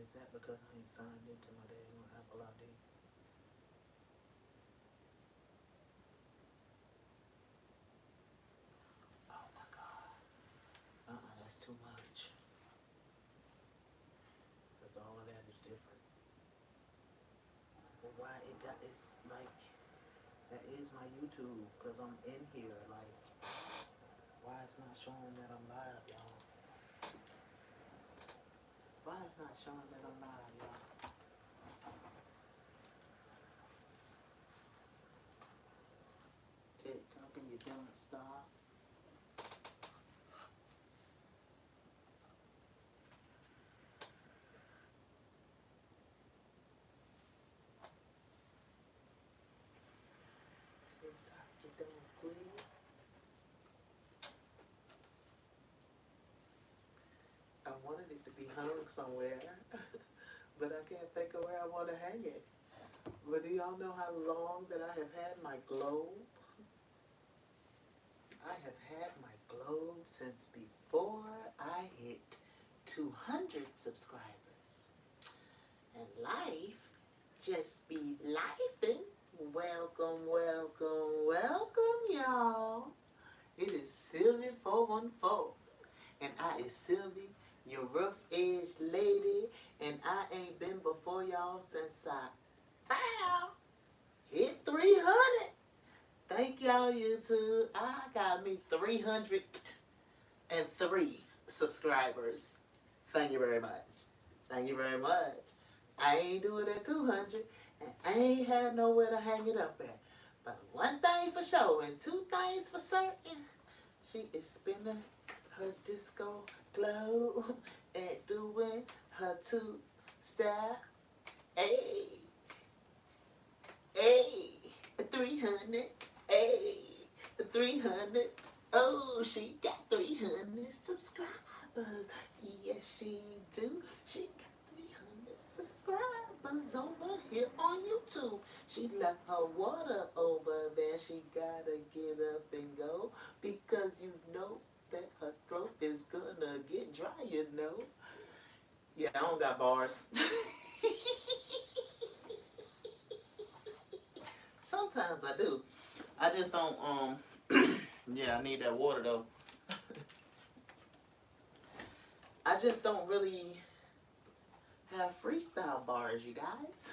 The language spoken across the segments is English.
Is that because I ain't signed into my daggone Apple ID? Oh my God. That's too much. Because all of that is different. But why it got, it's like, that is my YouTube. Because I'm in here. Like, why it's not showing that I'm live, y'all? Why it's not showing that I'm live, y'all? TikTok and you don't stop. TikTok, you don't quit. I wanted it to be hung somewhere, but I can't think of where I want to hang it. But do y'all know how long that I have had my globe? I have had my globe since before I hit 200 subscribers. And life just be lifing. Welcome, welcome, welcome, y'all. It is Sylvie414. And I is Sylvie, your rough-edged lady. And I ain't been before y'all since I hit 300. Thank y'all, YouTube. I got me 303 subscribers. Thank you very much. Thank you very much. I ain't doing at 200, and I ain't had nowhere to hang it up at. But one thing for sure, and two things for certain, she is spinning her disco globe and doing her two-step. Hey, hey, 300. Hey, 300. Oh, she got 300 subscribers. Yes, she do. She got 300 subscribers over here on YouTube. She left her water over there. She gotta get up and go because you know that her throat is gonna get dry, you know. Yeah, I don't got bars. Sometimes I do. I just don't, yeah, I need that water though. I just don't really have freestyle bars, you guys.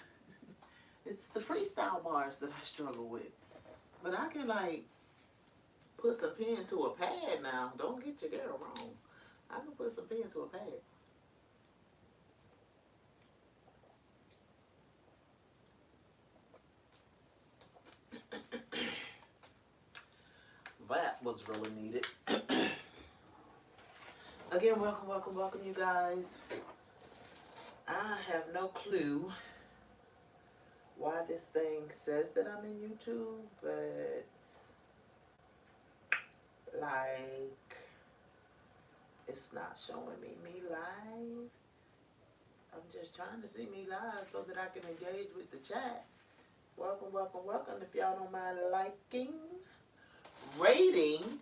It's the freestyle bars that I struggle with. But I can, like, put some pen to a pad now. Don't get your girl wrong. I can put some pen to a pad. That was really needed. Again, welcome, welcome, welcome, you guys. I have no clue why this thing says that I'm in YouTube, but like it's not showing me live. I'm just trying to see me live so that I can engage with the chat. Welcome, welcome, welcome. If y'all don't mind liking, rating,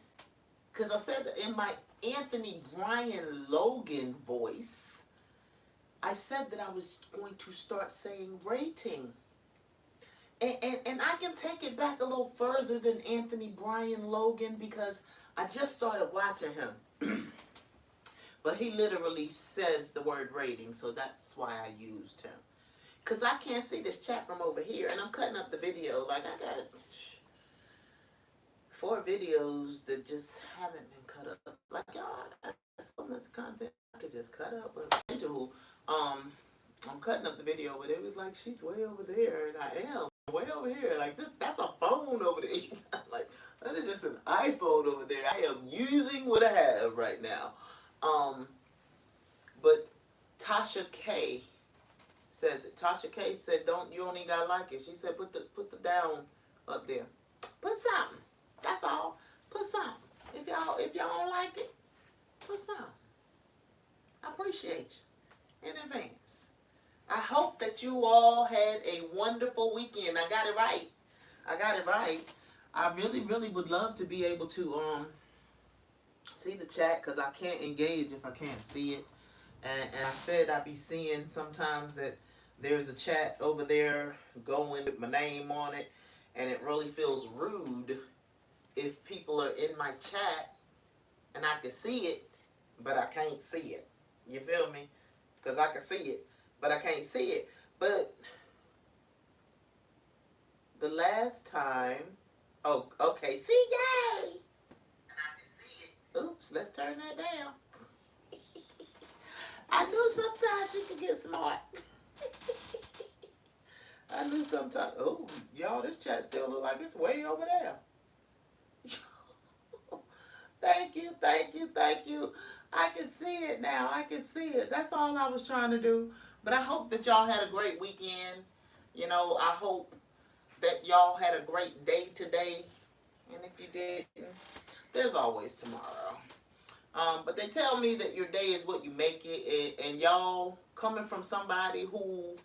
because I said in my Anthony Bryan Logan voice, I said that I was going to start saying rating. And I can take it back a little further than Anthony Bryan Logan because I just started watching him. But he literally says the word rating, so that's why I used him. Because I can't see this chat from over here, and I'm cutting up the video. Like, I got 4 videos that just haven't been cut up. Like, y'all, I got so much content I could just cut up. But I'm cutting up the video, but it was like, she's way over there, and I am way over here. Like, that's a phone over there. Like, that is just an iPhone over there. I am using what I have right now. But Tasha K says it. Tasha K said, you don't even gotta like it. She said, put the down up there. Put something. That's all. Put something. If y'all don't like it, put something. I appreciate you in advance. I hope that you all had a wonderful weekend. I got it right. I got it right. I really, really would love to be able to see the chat because I can't engage if I can't see it. And I said I be seeing sometimes that there's a chat over there going with my name on it, and it really feels rude if people are in my chat and I can see it, but I can't see it. You feel me? Because I can see it, but I can't see it. But the last time, oh, okay, see, yay! And I can see it. Oops, let's turn that down. I knew sometimes she could get smart. I knew sometimes. Oh, y'all, this chat still look like it's way over there. Thank you, thank you, thank you. I can see it now. I can see it. That's all I was trying to do. But I hope that y'all had a great weekend. You know, I hope that y'all had a great day today. And if you didn't, there's always tomorrow. But they tell me that your day is what you make it. And y'all, coming from somebody who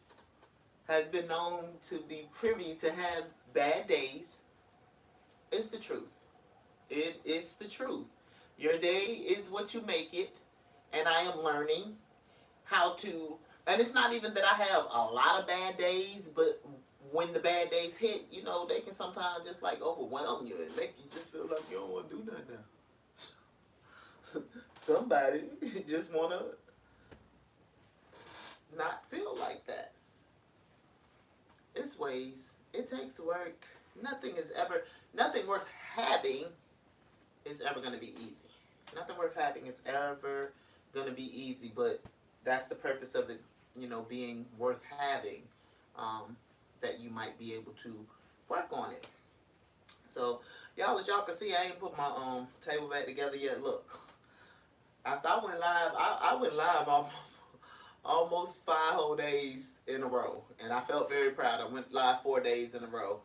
has been known to be privy to have bad days, it's the truth. It's the truth. Your day is what you make it, and I am learning how to. And it's not even that I have a lot of bad days, but when the bad days hit, you know, they can sometimes just like overwhelm you and make you just feel like you don't want to do nothing now. Somebody just want to not feel like that. It's ways. It takes work. Nothing worth having is ever going to be easy. Nothing worth having is ever going to be easy, but that's the purpose of it, you know, being worth having, that you might be able to work on it. So, y'all, as y'all can see, I ain't put my table back together yet. Look, after I went live, I went live almost 5 whole days in a row, and I felt very proud. I went live 4 days in a row,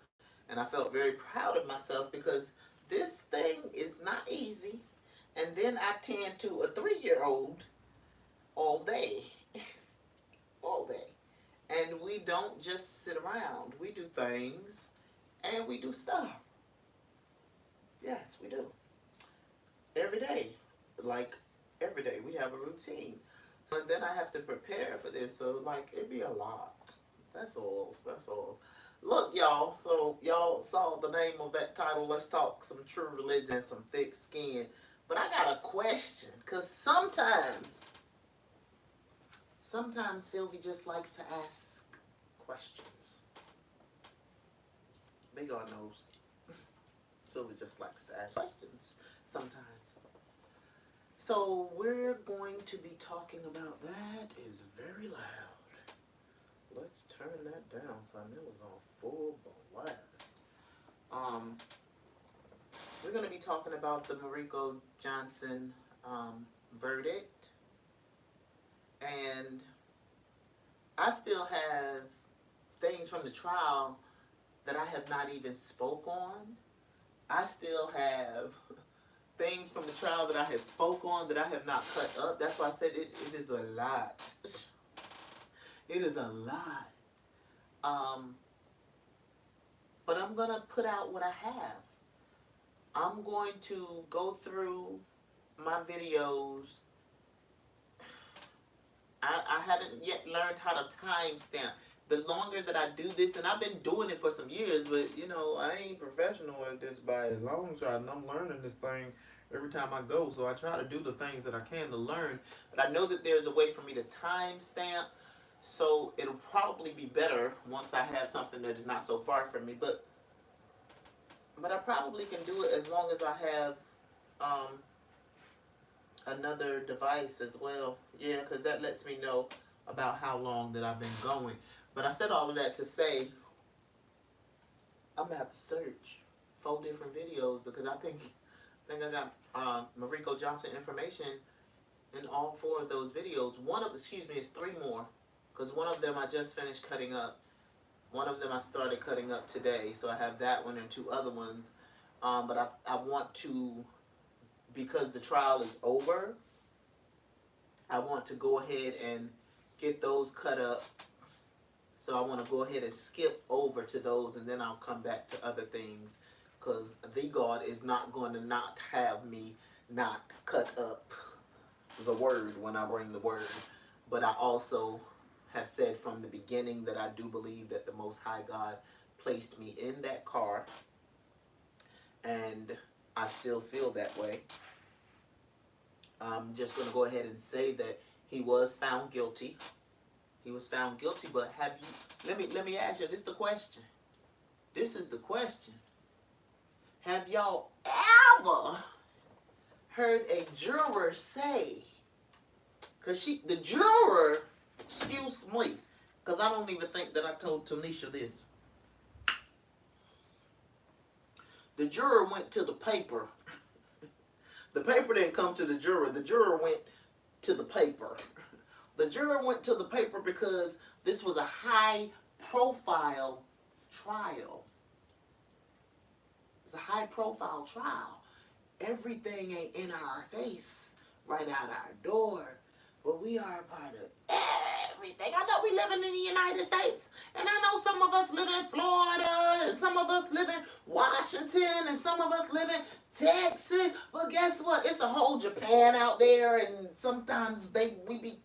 and I felt very proud of myself because this thing is not easy. And then I tend to a 3-year-old all day, all day, and we don't just sit around. We do things, and we do stuff. Yes, we do. Every day, like every day, we have a routine. So then I have to prepare for this. So like it'd be a lot. That's all. That's all. Look, y'all. So y'all saw the name of that title. Let's talk some true religion and some thick skin. But I got a question, cause sometimes Sylvie just likes to ask questions. Big God knows. Sylvie just likes to ask questions sometimes. So we're going to be talking about that is very loud. Let's turn that down so I know it was on full blast. We're going to be talking about the Mariko Johnson verdict. And I still have things from the trial that I have not even spoke on. I still have things from the trial that I have spoke on that I have not cut up. That's why I said it is a lot. It is a lot. But I'm going to put out what I have. I'm going to go through my videos. I haven't yet learned how to timestamp. The longer that I do this, and I've been doing it for some years, but you know, I ain't professional at this by a long shot, and I'm learning this thing every time I go. So I try to do the things that I can to learn. But I know that there's a way for me to timestamp, so it'll probably be better once I have something that is not so far from me. But I probably can do it as long as I have another device as well. Yeah, because that lets me know about how long that I've been going. But I said all of that to say I'm gonna have to search 4 different videos because I think I got Mariko Johnson information in all 4 of those videos. One of is 3 more because one of them I just finished cutting up. One of them I started cutting up today, so I have that one and 2 other ones. But I want to, because the trial is over, I want to go ahead and get those cut up. So I want to go ahead and skip over to those, and then I'll come back to other things, because the God is not going to not have me not cut up the word when I bring the word. But I also have said from the beginning that I do believe that the Most High God placed me in that car, and I still feel that way. I'm just going to go ahead and say that he was found guilty. He was found guilty, but have you, let me ask you, this is the question. This is the question. Have y'all ever heard a juror say, because the juror, excuse me, because I don't even think that I told Tanisha this. The juror went to the paper. The paper didn't come to the juror. The juror went to the paper. The juror went to the paper because this was a high-profile trial. It's a high-profile trial. Everything ain't in our face, right out our door, but we are a part of everything. I know we living in the United States, and I know some of us live in Florida, and some of us live in Washington, and some of us live in Texas. But guess what? It's a whole Japan out there, and sometimes we be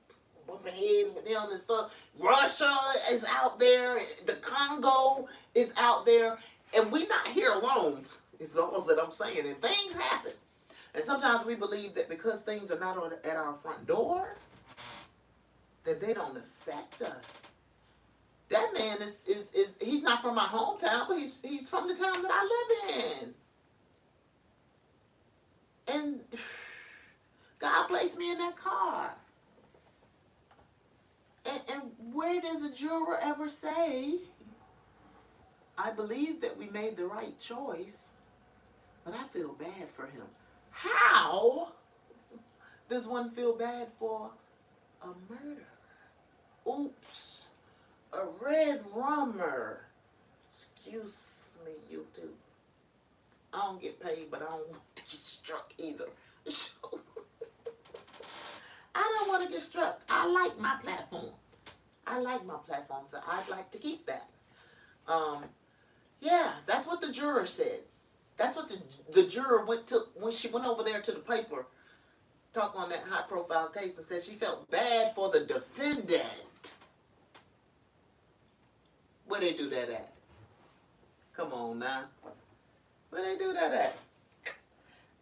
bumping heads with them and stuff. Russia is out there. The Congo is out there, and we're not here alone. It's all that I'm saying. And things happen. And sometimes we believe that because things are not at our front door, that they don't affect us. That man is he's not from my hometown, but he's from the town that I live in. And God placed me in that car. And where does a juror ever say, I believe that we made the right choice, but I feel bad for him? How does one feel bad for a murderer? Oops, a red rummer. Excuse me, YouTube. I don't get paid, but I don't want to get struck either. So, I don't want to get struck. I like my platform. So I'd like to keep that. Yeah, that's what the juror said. That's what the juror went to when she went over there to the paper, talk on that high profile case, and said she felt bad for the defendant. Where they do that at? Come on now. Where they do that at?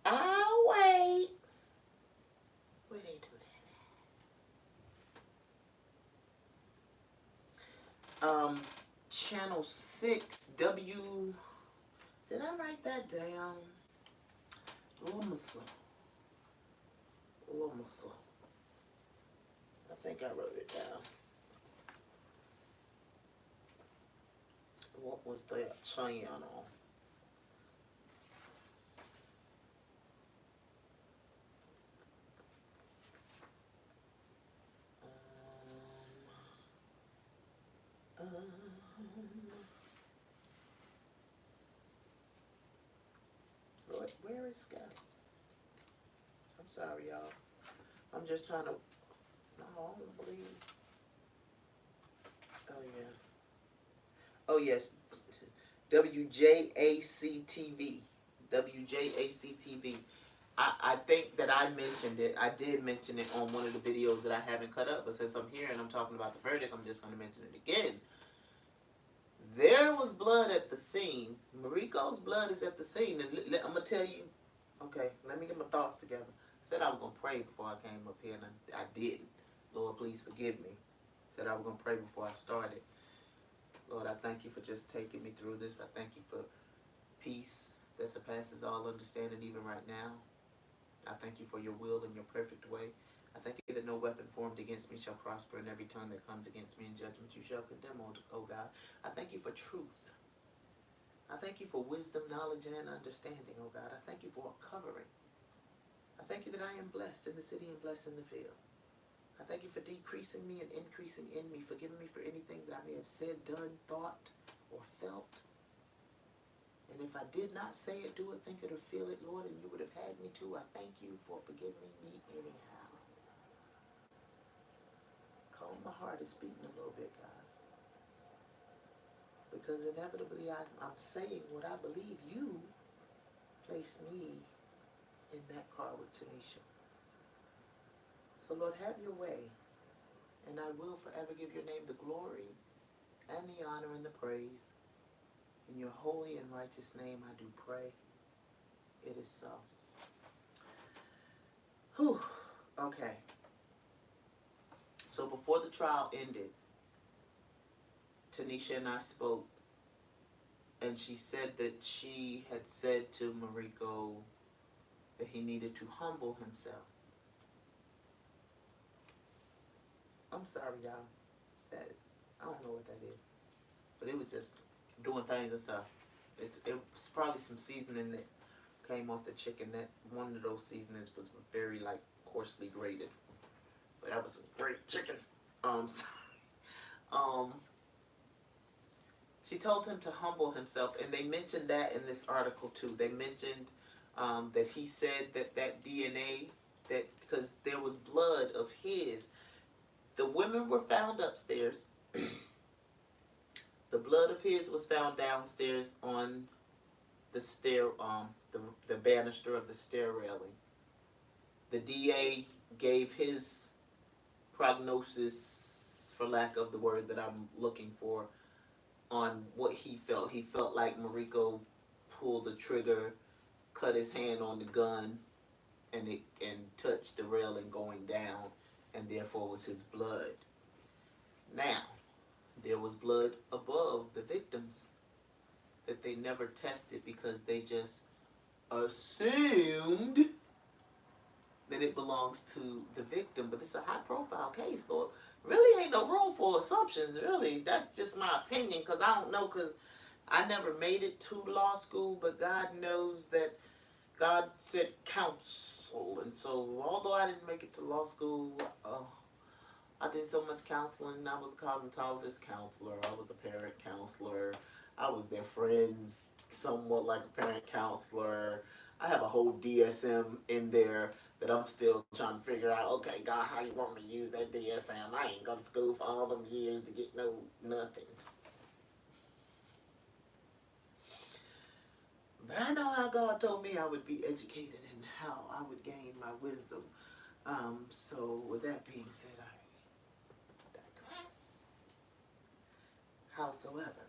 I'll wait. Where they do that at? Channel 6 W. Did I write that down? Lumasa. I think I wrote it down. What was that channel? Where is Scott? I'm sorry, y'all. I'm just trying to. No, I don't believe. Oh yeah. Oh yes. WJAC-TV. WJAC-TV. I think that I mentioned it. I did mention it on one of the videos that I haven't cut up, but since I'm here and I'm talking about the verdict, I'm just going to mention it again. There was blood at the scene. Mariko's blood is at the scene. And I'm going to tell you, okay, let me get my thoughts together. I said I was going to pray before I came up here, and I didn't. Lord, please forgive me. I said I was going to pray before I started. Lord, I thank you for just taking me through this. I thank you for peace that surpasses all understanding even right now. I thank you for your will and your perfect way. I thank you that no weapon formed against me shall prosper, and every tongue that comes against me in judgment you shall condemn, O God. I thank you for truth. I thank you for wisdom, knowledge, and understanding, O God. I thank you for a covering. I thank you that I am blessed in the city and blessed in the field. I thank you for decreasing me and increasing in me, forgiving me for anything that I may have said, done, thought, or felt. And if I did not say it, do it, think it, or feel it, Lord, and you would have had me to, I thank you for forgiving me anyhow. Calm my heart is beating a little bit, God. Because inevitably I'm saying what I believe you placed me in that car with Tanisha. So Lord, have your way. I will forever give your name the glory and the honor and the praise. In your holy and righteous name I do pray. It is so. Whew. Okay. So before the trial ended, Tanisha and I spoke, and she said that she had said to Mariko that he needed to humble himself. I'm sorry, y'all. That I don't know what that is, but it was just doing things and stuff. It was probably some seasoning that came off the chicken. That one of those seasonings was very like coarsely grated, but that was some great chicken. So, she told him to humble himself, and they mentioned that in this article too. They mentioned that he said that that DNA, that because there was blood of his, the women were found upstairs. The blood of his was found downstairs on the stair, the banister of the stair railing. The DA gave his prognosis, for lack of the word that I'm looking for, on what he felt. He felt like Mariko pulled the trigger, cut his hand on the gun, and touched the railing going down, and therefore was his blood. Now, there was blood above the victims that they never tested because they just assumed that it belongs to the victim. But it's a high profile case, Lord. Really ain't no room for assumptions, really. That's just my opinion, because I don't know, because I never made it to law school, but God knows that God said counsel. And so, although I didn't make it to law school, I did so much counseling. I was a cosmetologist counselor. I was a parent counselor. I was their friends, somewhat like a parent counselor. I have a whole DSM in there that I'm still trying to figure out. Okay, God, how you want me to use that DSM? I ain't go to school for all them years to get no nothings. But I know how God told me I would be educated and how I would gain my wisdom. So with that being said, I digress. Howsoever,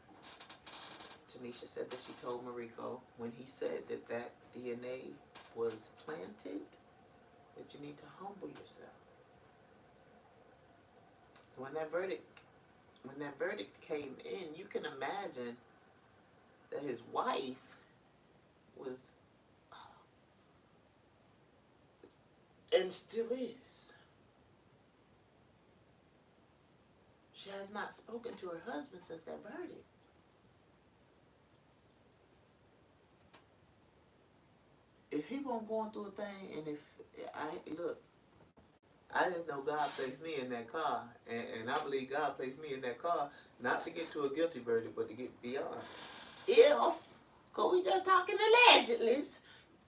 Tanisha said that she told Mariko when he said that that DNA was planted, that you need to humble yourself. So when that verdict came in, you can imagine that his wife was, and still is. She has not spoken to her husband since that verdict. If he won't going through a thing, and if I just know God placed me in that car, and I believe God placed me in that car not to get to a guilty verdict, but to get beyond. If, because we just talking allegedly,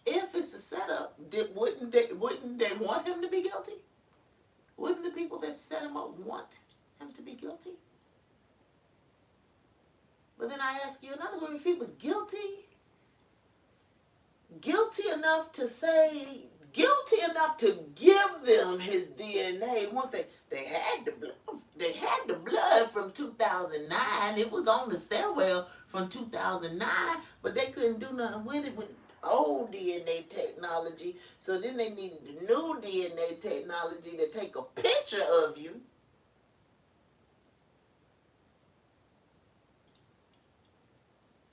if it's a setup, wouldn't they want him to be guilty? Wouldn't the people that set him up want him to be guilty? But then I ask you another one: if he was guilty enough to say, guilty enough to give them his DNA, once they had the blood from 2009. It was on the stairwell from 2009, but they couldn't do nothing with it with old DNA technology. So then they needed the new DNA technology to take a picture of you.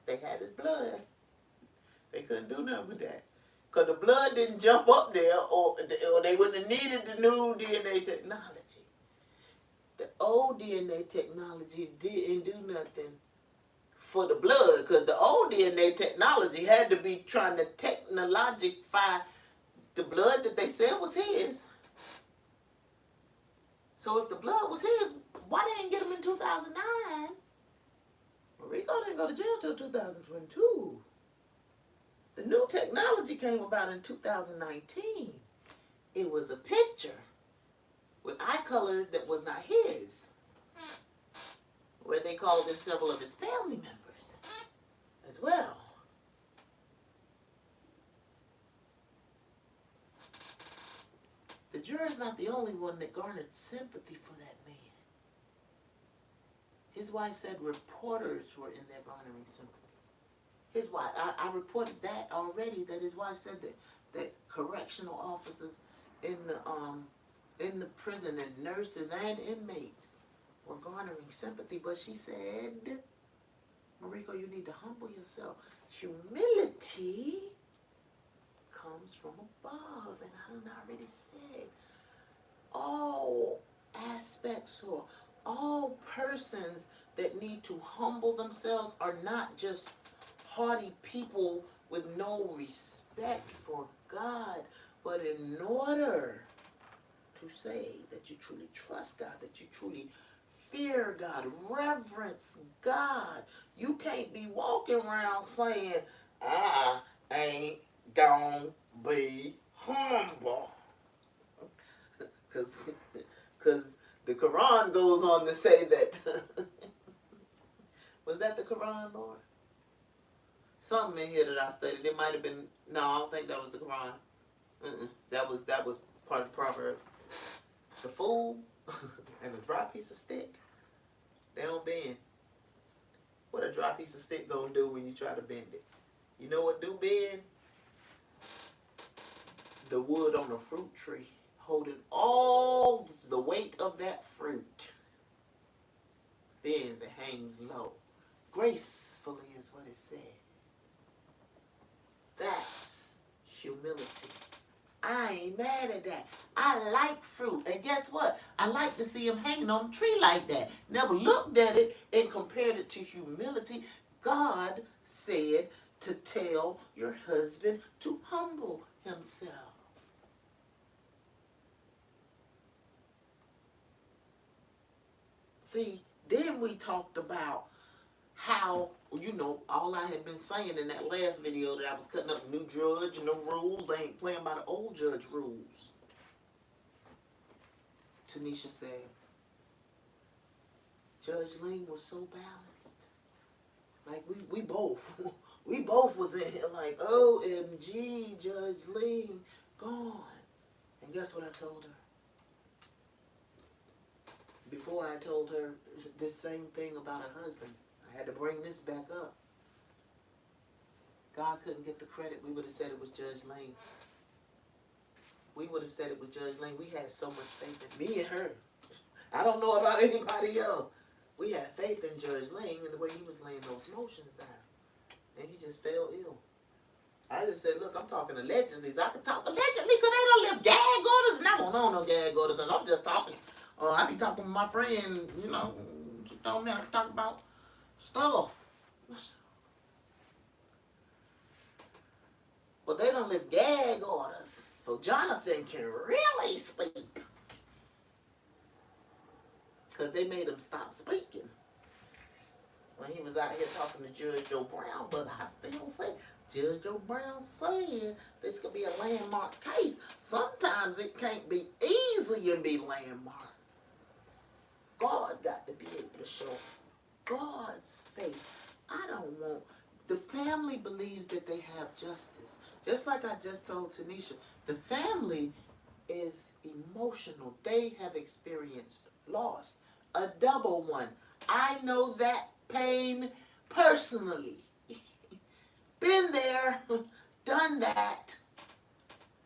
They had his blood. They couldn't do nothing with that. Because the blood didn't jump up there, or they wouldn't have needed the new DNA technology. The old DNA technology didn't do nothing for the blood, because the old DNA technology had to be trying to technologify the blood that they said was his. So if the blood was his, why they didn't get him in 2009? Rico didn't go to jail till 2022. The new technology came about in 2019. It was a picture with eye color that was not his, where they called in several of his family members as well. The juror's not the only one that garnered sympathy for that man. His wife said reporters were in there garnering sympathy. His wife, I reported that already, that his wife said that correctional officers in the prison and nurses and inmates were garnering sympathy. But she said, Mariko, you need to humble yourself. Humility comes from above. And I done already said, all aspects or all persons that need to humble themselves are not just haughty people with no respect for God, but in order to say that you truly trust God, that you truly fear God, reverence God, you can't be walking around saying, I ain't gonna be humble. Because the Quran goes on to say that. Was that the Quran, Lord? Something in here that I studied. It might have been. No, I don't think that was the Quran. That was part of Proverbs. The fool and a dry piece of stick, they don't bend. What a dry piece of stick gonna do when you try to bend it? You know what do bend? The wood on a fruit tree, holding all the weight of that fruit, bends and hangs low. Gracefully is what it said. That's humility. I ain't mad at that. I like fruit. And guess what? I like to see him hanging on a tree like that. Never looked at it and compared it to humility. God said to tell your husband to humble himself. See, then we talked about how, all I had been saying in that last video that I was cutting up new judge, no rules. They ain't playing by the old judge rules. Tanisha said, Judge Ling was so balanced. Like we both was in here like, OMG, Judge Ling gone. And guess what I told her? Before I told her this same thing about her husband, I had to bring this back up. God couldn't get the credit. We would have said it was Judge Lane. We would have said it was Judge Lane. We had so much faith in me and her. I don't know about anybody else. We had faith in Judge Lane and the way he was laying those motions down. And he just fell ill. I just said, look, I'm talking allegedly. So I can talk allegedly because they don't live gag orders. And I don't know no gag order because I'm just talking. I be talking with my friend, she told me I could talk about stuff. But they don't live gag orders. So Jonathan can really speak. Because they made him stop speaking when he was out here talking to Judge Joe Brown. But I still say, Judge Joe Brown said this could be a landmark case. Sometimes it can't be easy and be landmark. God got to be able to show God's faith. I don't want... The family believes that they have justice. Just like I just told Tanisha, the family is emotional. They have experienced loss. A double one. I know that pain personally. Been there, done that.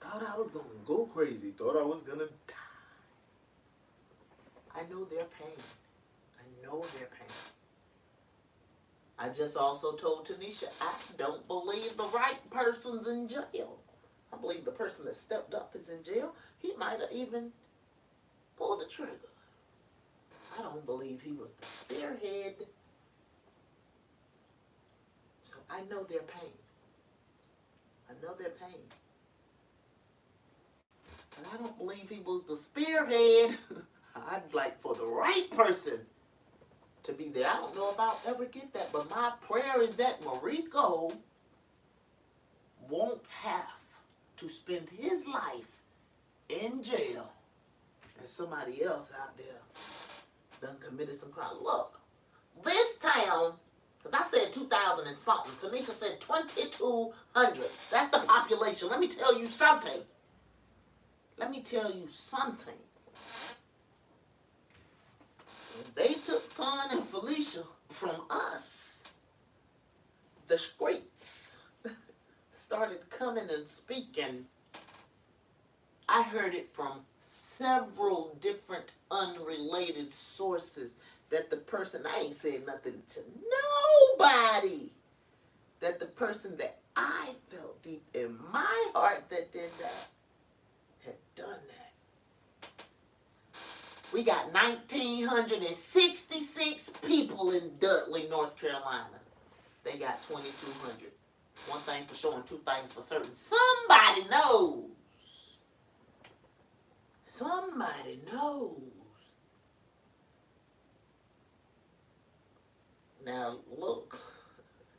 Thought I was going to go crazy. Thought I was going to die. I know their pain. I know their pain. I just also told Tanisha, I don't believe the right person's in jail. I believe the person that stepped up is in jail. He might have even pulled the trigger. I don't believe he was the spearhead. So I know their pain. I know their pain. And I don't believe he was the spearhead. I'd like for the right person to be there. I don't know if I'll ever get that, but my prayer is that Mariko won't have to spend his life in jail and somebody else out there done committed some crime. Look, this town, because I said 2,000 and something, Tanisha said 2,200. That's the population. Let me tell you something. They took Son and Felicia from us, the streets, started coming and speaking. I heard it from several different unrelated sources that the person, I ain't saying nothing to nobody, that the person that I felt deep in my heart that did that had done that. We got 1,966 people in Dudley, North Carolina. They got 2,200. One thing for sure and two things for certain. Somebody knows. Somebody knows. Now, look,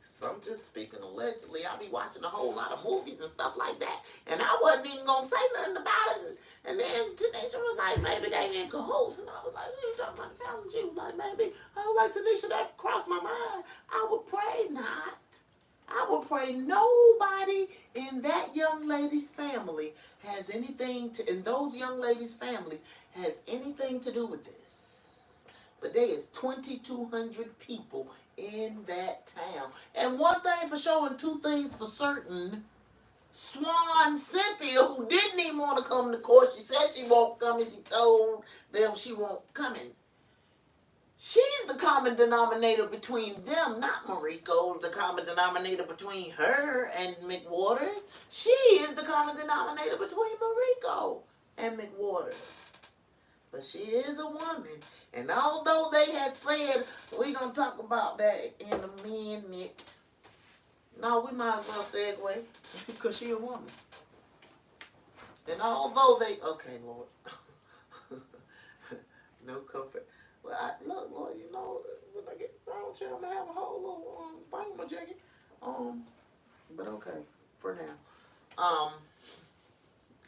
so I'm just speaking allegedly. I be watching a whole lot of movies and stuff like that, and I wasn't even going to say nothing about it. And then Tanisha was like, maybe they in cahoots. And I was like, what are you talking about the family? She was like, maybe. I was like, Tanisha, that crossed my mind. I would pray not. I would pray nobody in that young lady's family has anything to, in those young ladies' family, has anything to do with this. But there is 2,200 people in that town. And one thing for sure and two things for certain, Swan Cynthia, who didn't even want to come to court, she said she won't come and she told them she won't come in. She's the common denominator between them, not Mariko, the common denominator between her and McWaters. She is the common denominator between Mariko and McWaters. But she is a woman. And although they had said, we're going to talk about that in a minute, no, we might as well segue, because she a woman. And although they, okay, Lord, no comfort. Well, look, Lord, you know, when I get around here, I'm going to have a whole little thing on my jacket. But okay, for now.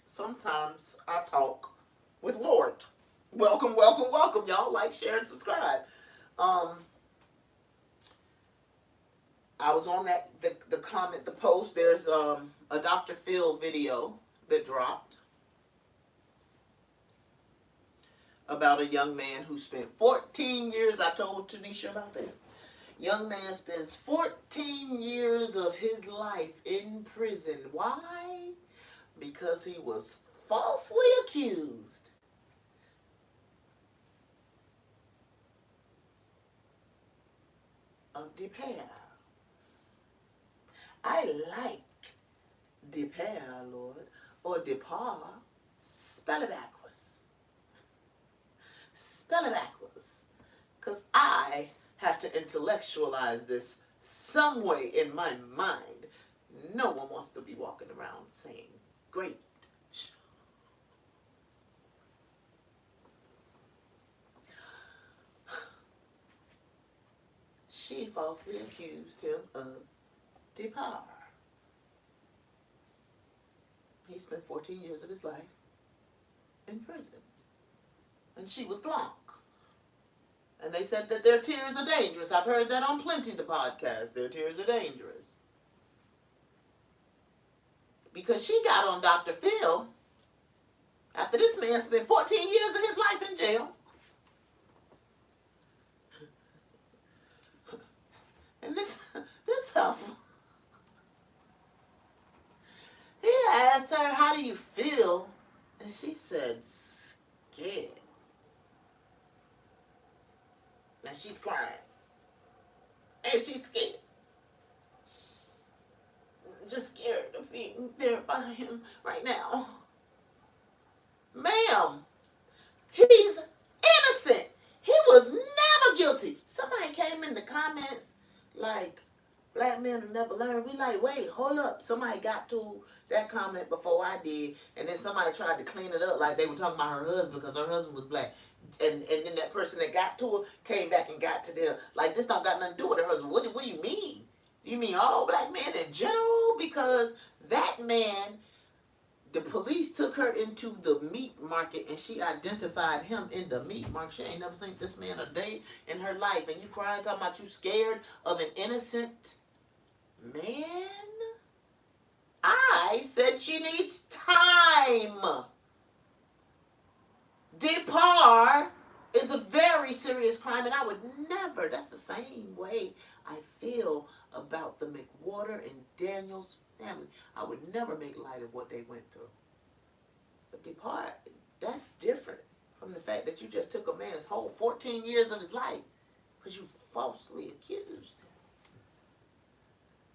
Sometimes I talk with Lord. Welcome, welcome, welcome, y'all. Like, share, and subscribe. I was on that, the comment, the post. There's a Dr. Phil video that dropped about a young man who spent 14 years, I told Tanisha about this. Young man spends 14 years of his life in prison. Why? Because he was falsely accused of depair. I like depair, Lord, or depar. Spell it backwards. Spell it backwards. Because I have to intellectualize this some way in my mind. No one wants to be walking around saying, great. She falsely accused him of depar. He spent 14 years of his life in prison. And she was blank. And they said that their tears are dangerous. I've heard that on Plenty, the podcast. Their tears are dangerous. Because she got on Dr. Phil after this man spent 14 years of his life in jail. And this stuff. He asked her, how do you feel? And she said, scared. Now she's crying. And she's scared. Just scared of being there by him right now. Ma'am, he's innocent. He was never guilty. Somebody came in the comments like, black men will never learn. We like, wait, hold up. Somebody got to that comment before I did, and then somebody tried to clean it up like they were talking about her husband because her husband was black. And then that person that got to her came back and got to them. Like, this don't got nothing to do with her husband. What do you mean? You mean all black men in general? Because that man, the police took her into the meat market and she identified him in the meat market. She ain't never seen this man a day in her life. And you crying talking about you scared of an innocent man? I said she needs time. Depar is a very very serious crime, and I would never, that's the same way I feel about the McWhorter and Daniels family. I would never make light of what they went through. But depart, that's different from the fact that you just took a man's whole 14 years of his life because you falsely accused him.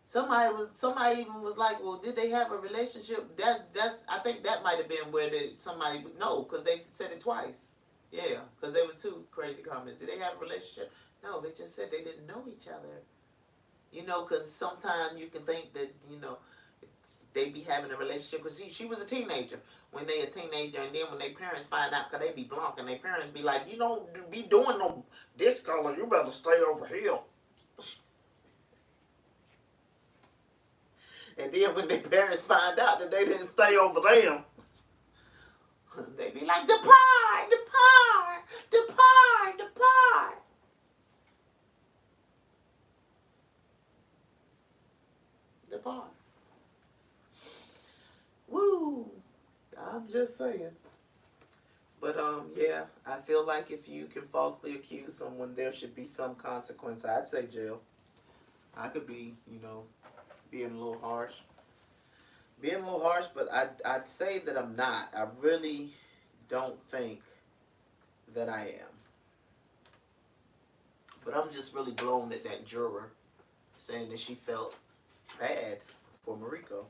Somebody even was like, well, did they have a relationship? That's I think that might have been where somebody would know, because they said it twice. Yeah, because there was two crazy comments. Did they have a relationship? No, they just said they didn't know each other. You know, because sometimes you can think that, you know, they be having a relationship, because she was a teenager when they a teenager, and then when their parents find out, because they be blonk, and their parents be like, you don't be doing no this color, you better stay over here. And then when their parents find out that they didn't stay over them, they be like, depart, depart, depart, depart. Depart. Woo. I'm just saying. But yeah, I feel like if you can falsely accuse someone, there should be some consequence. I'd say jail. I could be, you know, being a little harsh. But I'd say that I'm not. I really don't think that I am. But I'm just really blown at that juror saying that she felt bad for Mariko.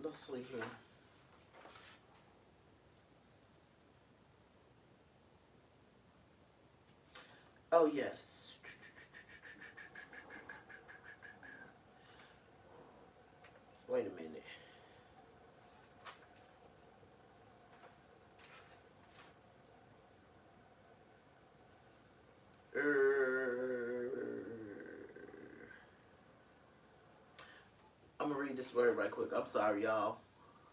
Let's see here. Oh, yes. Wait a minute. I'm going to read this word right quick. I'm sorry, y'all.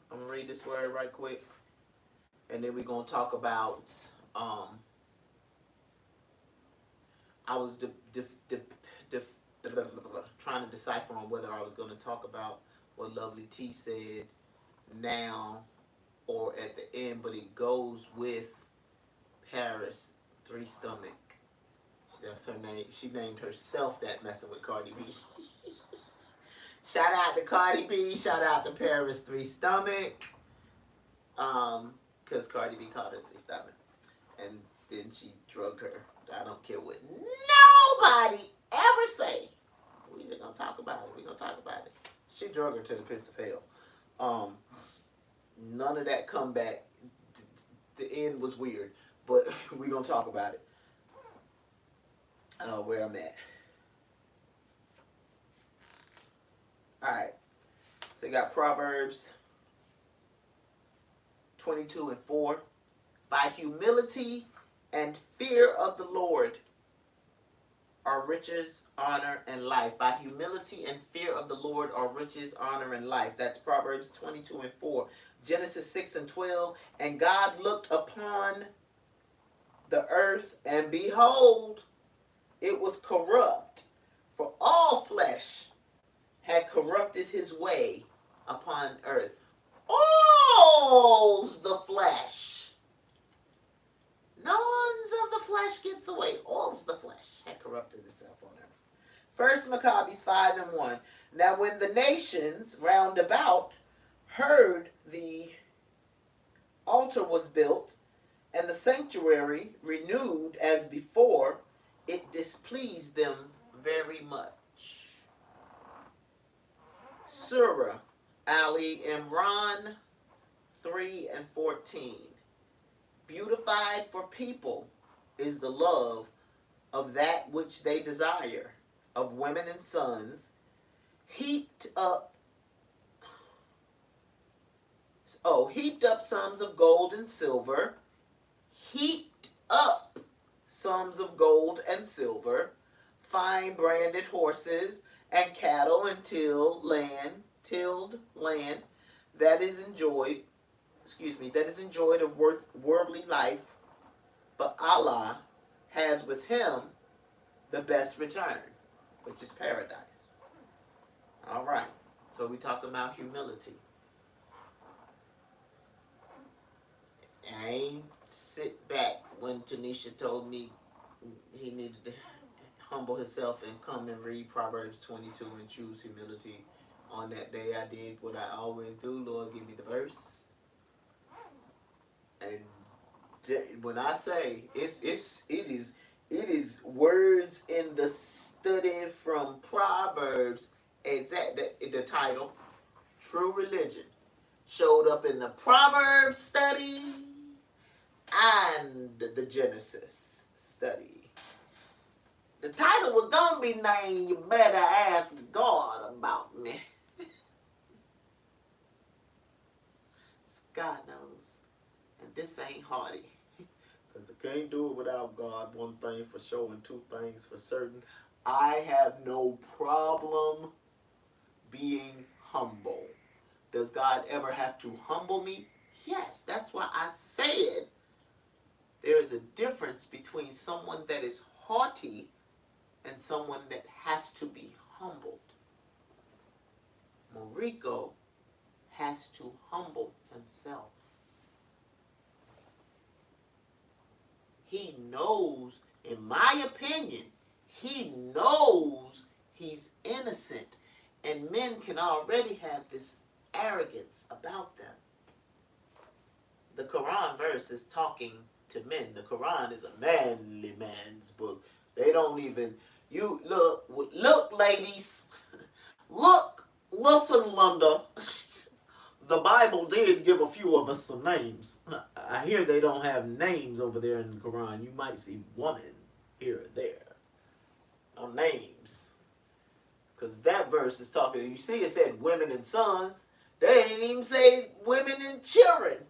I'm going to read this word right quick. And then we're going to talk about, I was trying to decipher on whether I was going to talk about what Lovely T said now or at the end, but it goes with Paris Three Stomach. That's her name. She named herself that, messing with Cardi B. Shout out to Cardi B. Shout out to Paris Three Stomach. Because Cardi B called her Three Stomach. And then she drug her. I don't care what nobody ever say. We just gonna talk about it. We gonna talk about it. She drug her to the pits of hell. None of that comeback. The end was weird, but we gonna talk about it. Where I'm at. All right. So you got Proverbs 22:4. By humility and fear of the Lord are riches, honor, and life. By humility and fear of the Lord are riches, honor, and life. That's Proverbs 22:4. Genesis 6:12. And God looked upon the earth, and behold, it was corrupt, for all flesh had corrupted his way upon earth. All's the flesh. None of the flesh gets away. All's the flesh had corrupted itself on earth. First Maccabees 5:1. Now when the nations round about heard the altar was built, and the sanctuary renewed as before, it displeased them very much. Surah Ali Imran 3:14. Beautified for people is the love of that which they desire, of women and sons, heaped up sums of gold and silver, heaped up sums of gold and silver, fine branded horses and cattle and tilled land that is enjoyed of worldly life, but Allah has with him the best return, which is paradise. All right, so we talking about humility. I ain't sitting Tanisha told me he needed to humble himself and come and read Proverbs 22 and choose humility. On that day, I did what I always do. Lord, give me the verse. And when I say it is words in the study from Proverbs. Exact the title, True Religion, showed up in the Proverbs study and the Genesis study. The title was gonna be named "You Better Ask God About Me." God knows, and this ain't hardy. Because I can't do it without God. One thing for sure and two things for certain. I have no problem being humble. Does God ever have to humble me? Yes, that's why I said there is a difference between someone that is haughty and someone that has to be humbled. Moriko has to humble himself. He knows, in my opinion, he knows he's innocent. And men can already have this arrogance about them. The Quran verse is talking to men. The Quran is a manly man's book. They don't even, you look ladies, listen, Linda. The Bible did give a few of us some names. I hear they don't have names over there in the Quran. You might see woman here or there. No names. Because that verse is talking, you see it said women and sons. They didn't even say women and children.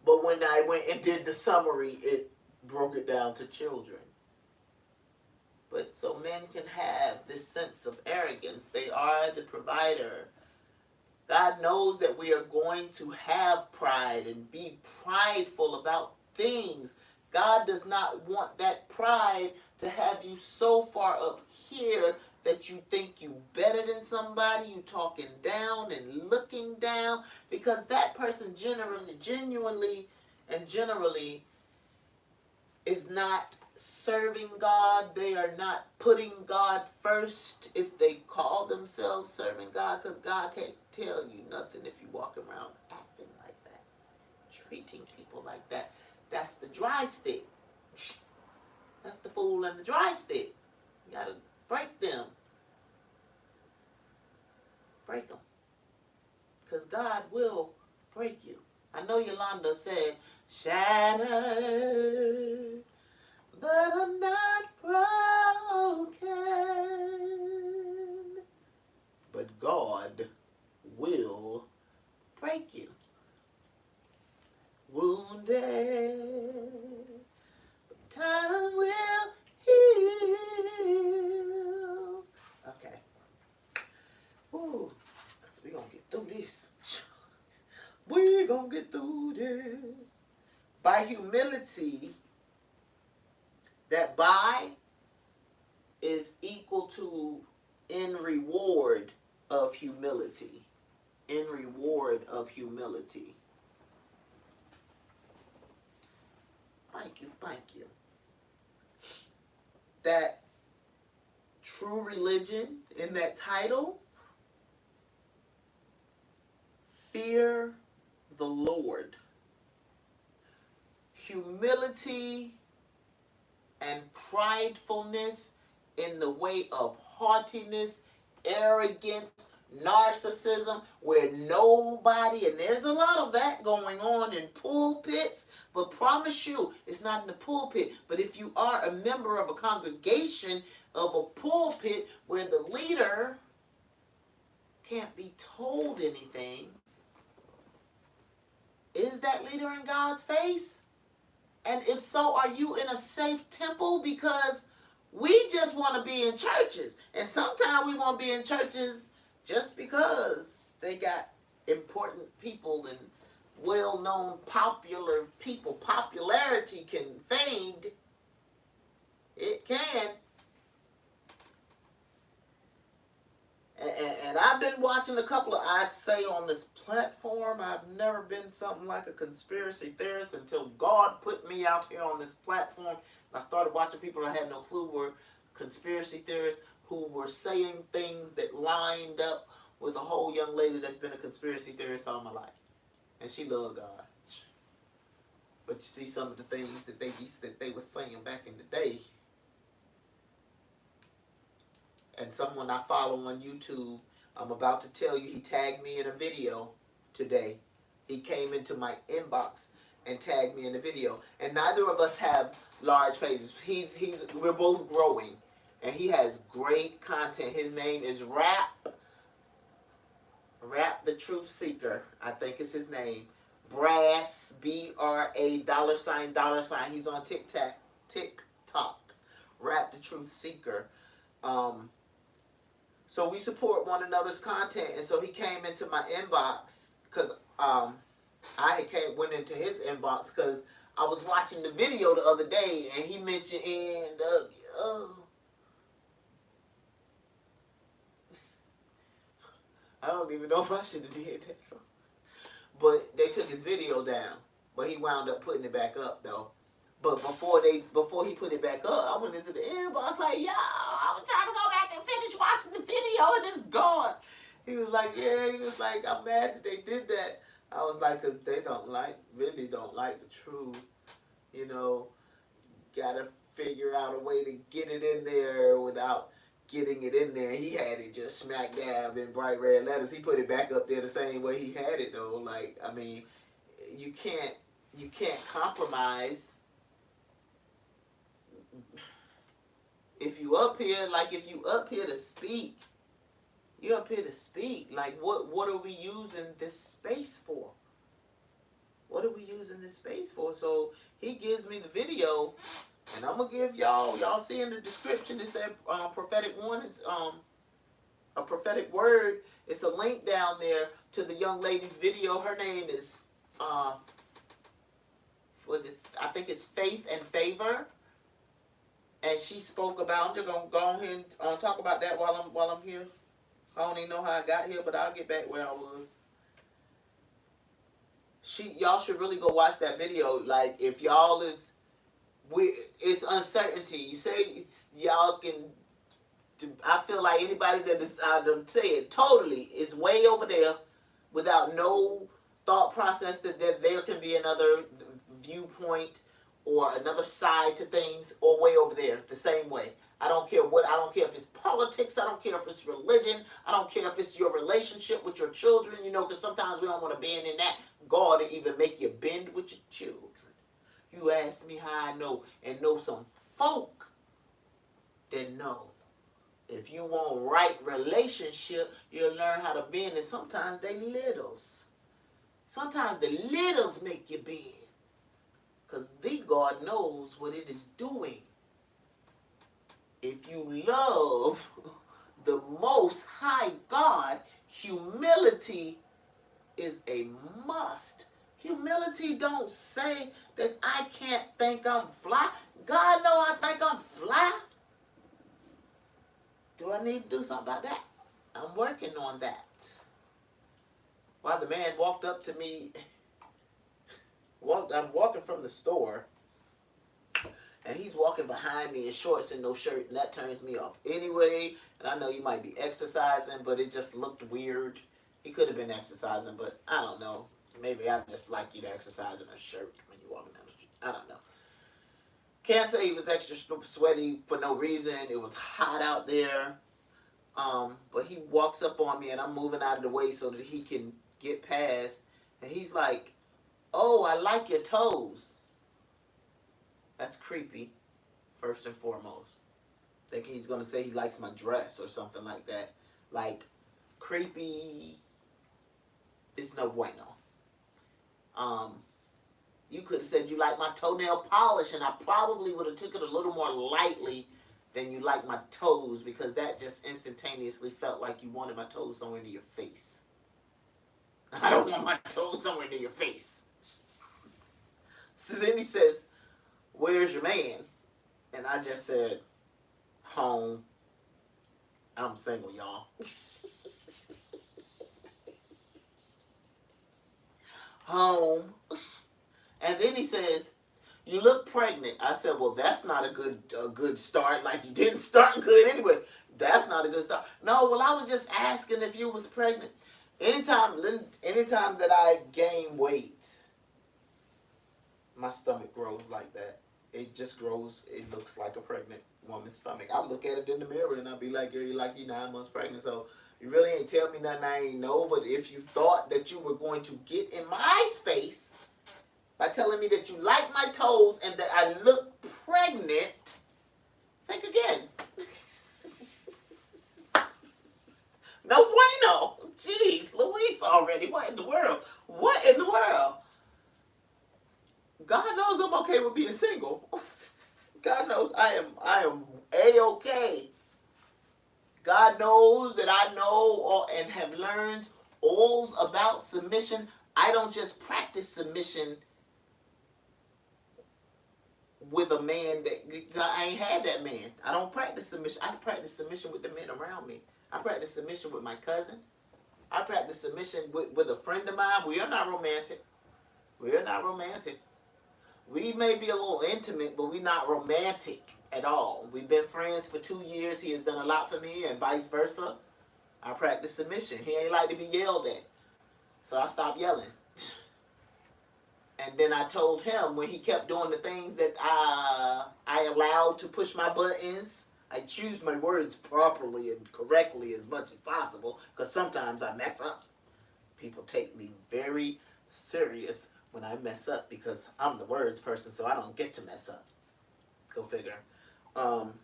But when I went and did the summary, it broke it down to children. But so men can have this sense of arrogance. They are the provider. God knows that we are going to have pride and be prideful about things. God does not want that pride to have you so far up here that you think you better than somebody, you talking down and looking down, because that person genuinely is not serving God. They are not putting God first if they call themselves serving God, because God can't tell you nothing if you walk around acting like that, treating people like that. That's the dry stick. That's the fool and the dry stick. You gotta break them. Break them. Because God will break you. I know Yolanda said, shattered, but I'm not broken. But God will break you. Wounded, time will heal. Okay. Ooh, because we're going to get through this. We're going to get through this. By humility, that by is equal to in reward of humility. In reward of humility. Thank you, thank you. That true religion in that title, fear the Lord. Humility and pridefulness in the way of haughtiness, arrogance, narcissism, where nobody, and there's a lot of that going on in pulpits, but promise you, it's not in the pulpit. But if you are a member of a congregation of a pulpit where the leader can't be told anything, is that leader in God's face? And if so, are you in a safe temple? Because we just want to be in churches. And sometimes we want to be in churches just because they got important people and well-known popular people. Popularity can fade. It can. And I've been watching watching a couple of I say on this platform. I've never been something like a conspiracy theorist until God put me out here on this platform. I started watching people I had no clue were conspiracy theorists who were saying things that lined up with a whole young lady that's been a conspiracy theorist all my life. And she loved God. But you see some of the things that they were saying back in the day. And someone I follow on YouTube, I'm about to tell you, he tagged me in a video today. He came into my inbox and tagged me in the video. And neither of us have large pages. We're both growing. And he has great content. His name is Rap the Truth Seeker, I think is his name. Brass, BRA, $. He's on TikTok. Rap the Truth Seeker. So we support one another's content, and so he came into my inbox because went into his inbox because I was watching the video the other day, and he mentioned I don't even know if I should have did that. But they took his video down, but he wound up putting it back up though. But before he put it back up, I went into the inbox like, yo, I was trying to go back and finish watching the video and it's gone. He was like, yeah, I'm mad that they did that. I was like, because they really don't like the truth. You know, gotta figure out a way to get it in there without getting it in there. He had it just smack dab in bright red letters. He put it back up there the same way he had it though. Like, I mean, you can't compromise. If you up here to speak, you're up here to speak. Like, what are we using this space for? What are we using this space for? So he gives me the video, and I'm gonna give y'all see in the description it said prophetic one is a prophetic word. It's a link down there to the young lady's video. Her name is I think it's Faith and Favor. And she spoke about, I'm just going to go ahead and talk about that while I'm here. I don't even know how I got here, but I'll get back where I was. Y'all should really go watch that video. Like, if y'all it's uncertainty. You say y'all can, I feel like anybody that is, I don't say it totally, is way over there without no thought process that there can be another viewpoint or another side to things, or way over there the same way. I don't care if it's politics, I don't care if it's religion, I don't care if it's your relationship with your children, because sometimes we don't want to bend in that. God will even make you bend with your children. You ask me how I know, and know some folk that know. If you want right relationship, you'll learn how to bend, and sometimes they littles. Sometimes the littles make you bend. Because the God knows what it is doing. If you love the Most High God, humility is a must. Humility don't say that I can't think I'm fly. God know I think I'm fly. Do I need to do something about that? I'm working on that. While the man walked up to me, I'm walking from the store, and he's walking behind me in shorts and no shirt, and that turns me off anyway. And I know you might be exercising, but it just looked weird. He could have been exercising, but I don't know. Maybe I just like you to exercise in a shirt when you're walking down the street. I don't know. Can't say he was extra sweaty for no reason. It was hot out there. But he walks up on me, and I'm moving out of the way so that he can get past. And he's like, oh, I like your toes. That's creepy, first and foremost. I think he's going to say he likes my dress or something like that. Like, creepy is no bueno. You could have said you like my toenail polish, and I probably would have took it a little more lightly than you like my toes, because that just instantaneously felt like you wanted my toes somewhere near your face. I don't want my toes somewhere near your face. So then he says, where's your man? And I just said, home. I'm single, y'all. home. And then he says, you look pregnant. I said, well, that's not a good start. Like, you didn't start good anyway. That's not a good start. No, well, I was just asking if you was pregnant. Anytime that I gain weight, my stomach grows like that. It just grows. It looks like a pregnant woman's stomach. I look at it in the mirror and I'll be like, girl, you're like you 9 months pregnant. So you really ain't tell me nothing I ain't know. But if you thought that you were going to get in my space by telling me that you like my toes and that I look pregnant, think again. No bueno. Jeez, Louise already. What in the world? What in the world? God knows I'm okay with being single. God knows I am A-okay. God knows that I know and have learned all about submission. I don't just practice submission with a man that I ain't had that man. I don't practice submission. I practice submission with the men around me. I practice submission with my cousin. I practice submission with a friend of mine. We are not romantic. We are not romantic. We may be a little intimate, but we're not romantic at all. We've been friends for 2 years. He has done a lot for me, and vice versa. I practice submission. He ain't like to be yelled at. So I stopped yelling. And then I told him when he kept doing the things that I allowed to push my buttons. I choose my words properly and correctly as much as possible, because sometimes I mess up. People take me very serious when I mess up because I'm the words person, so I don't get to mess up. Go figure. But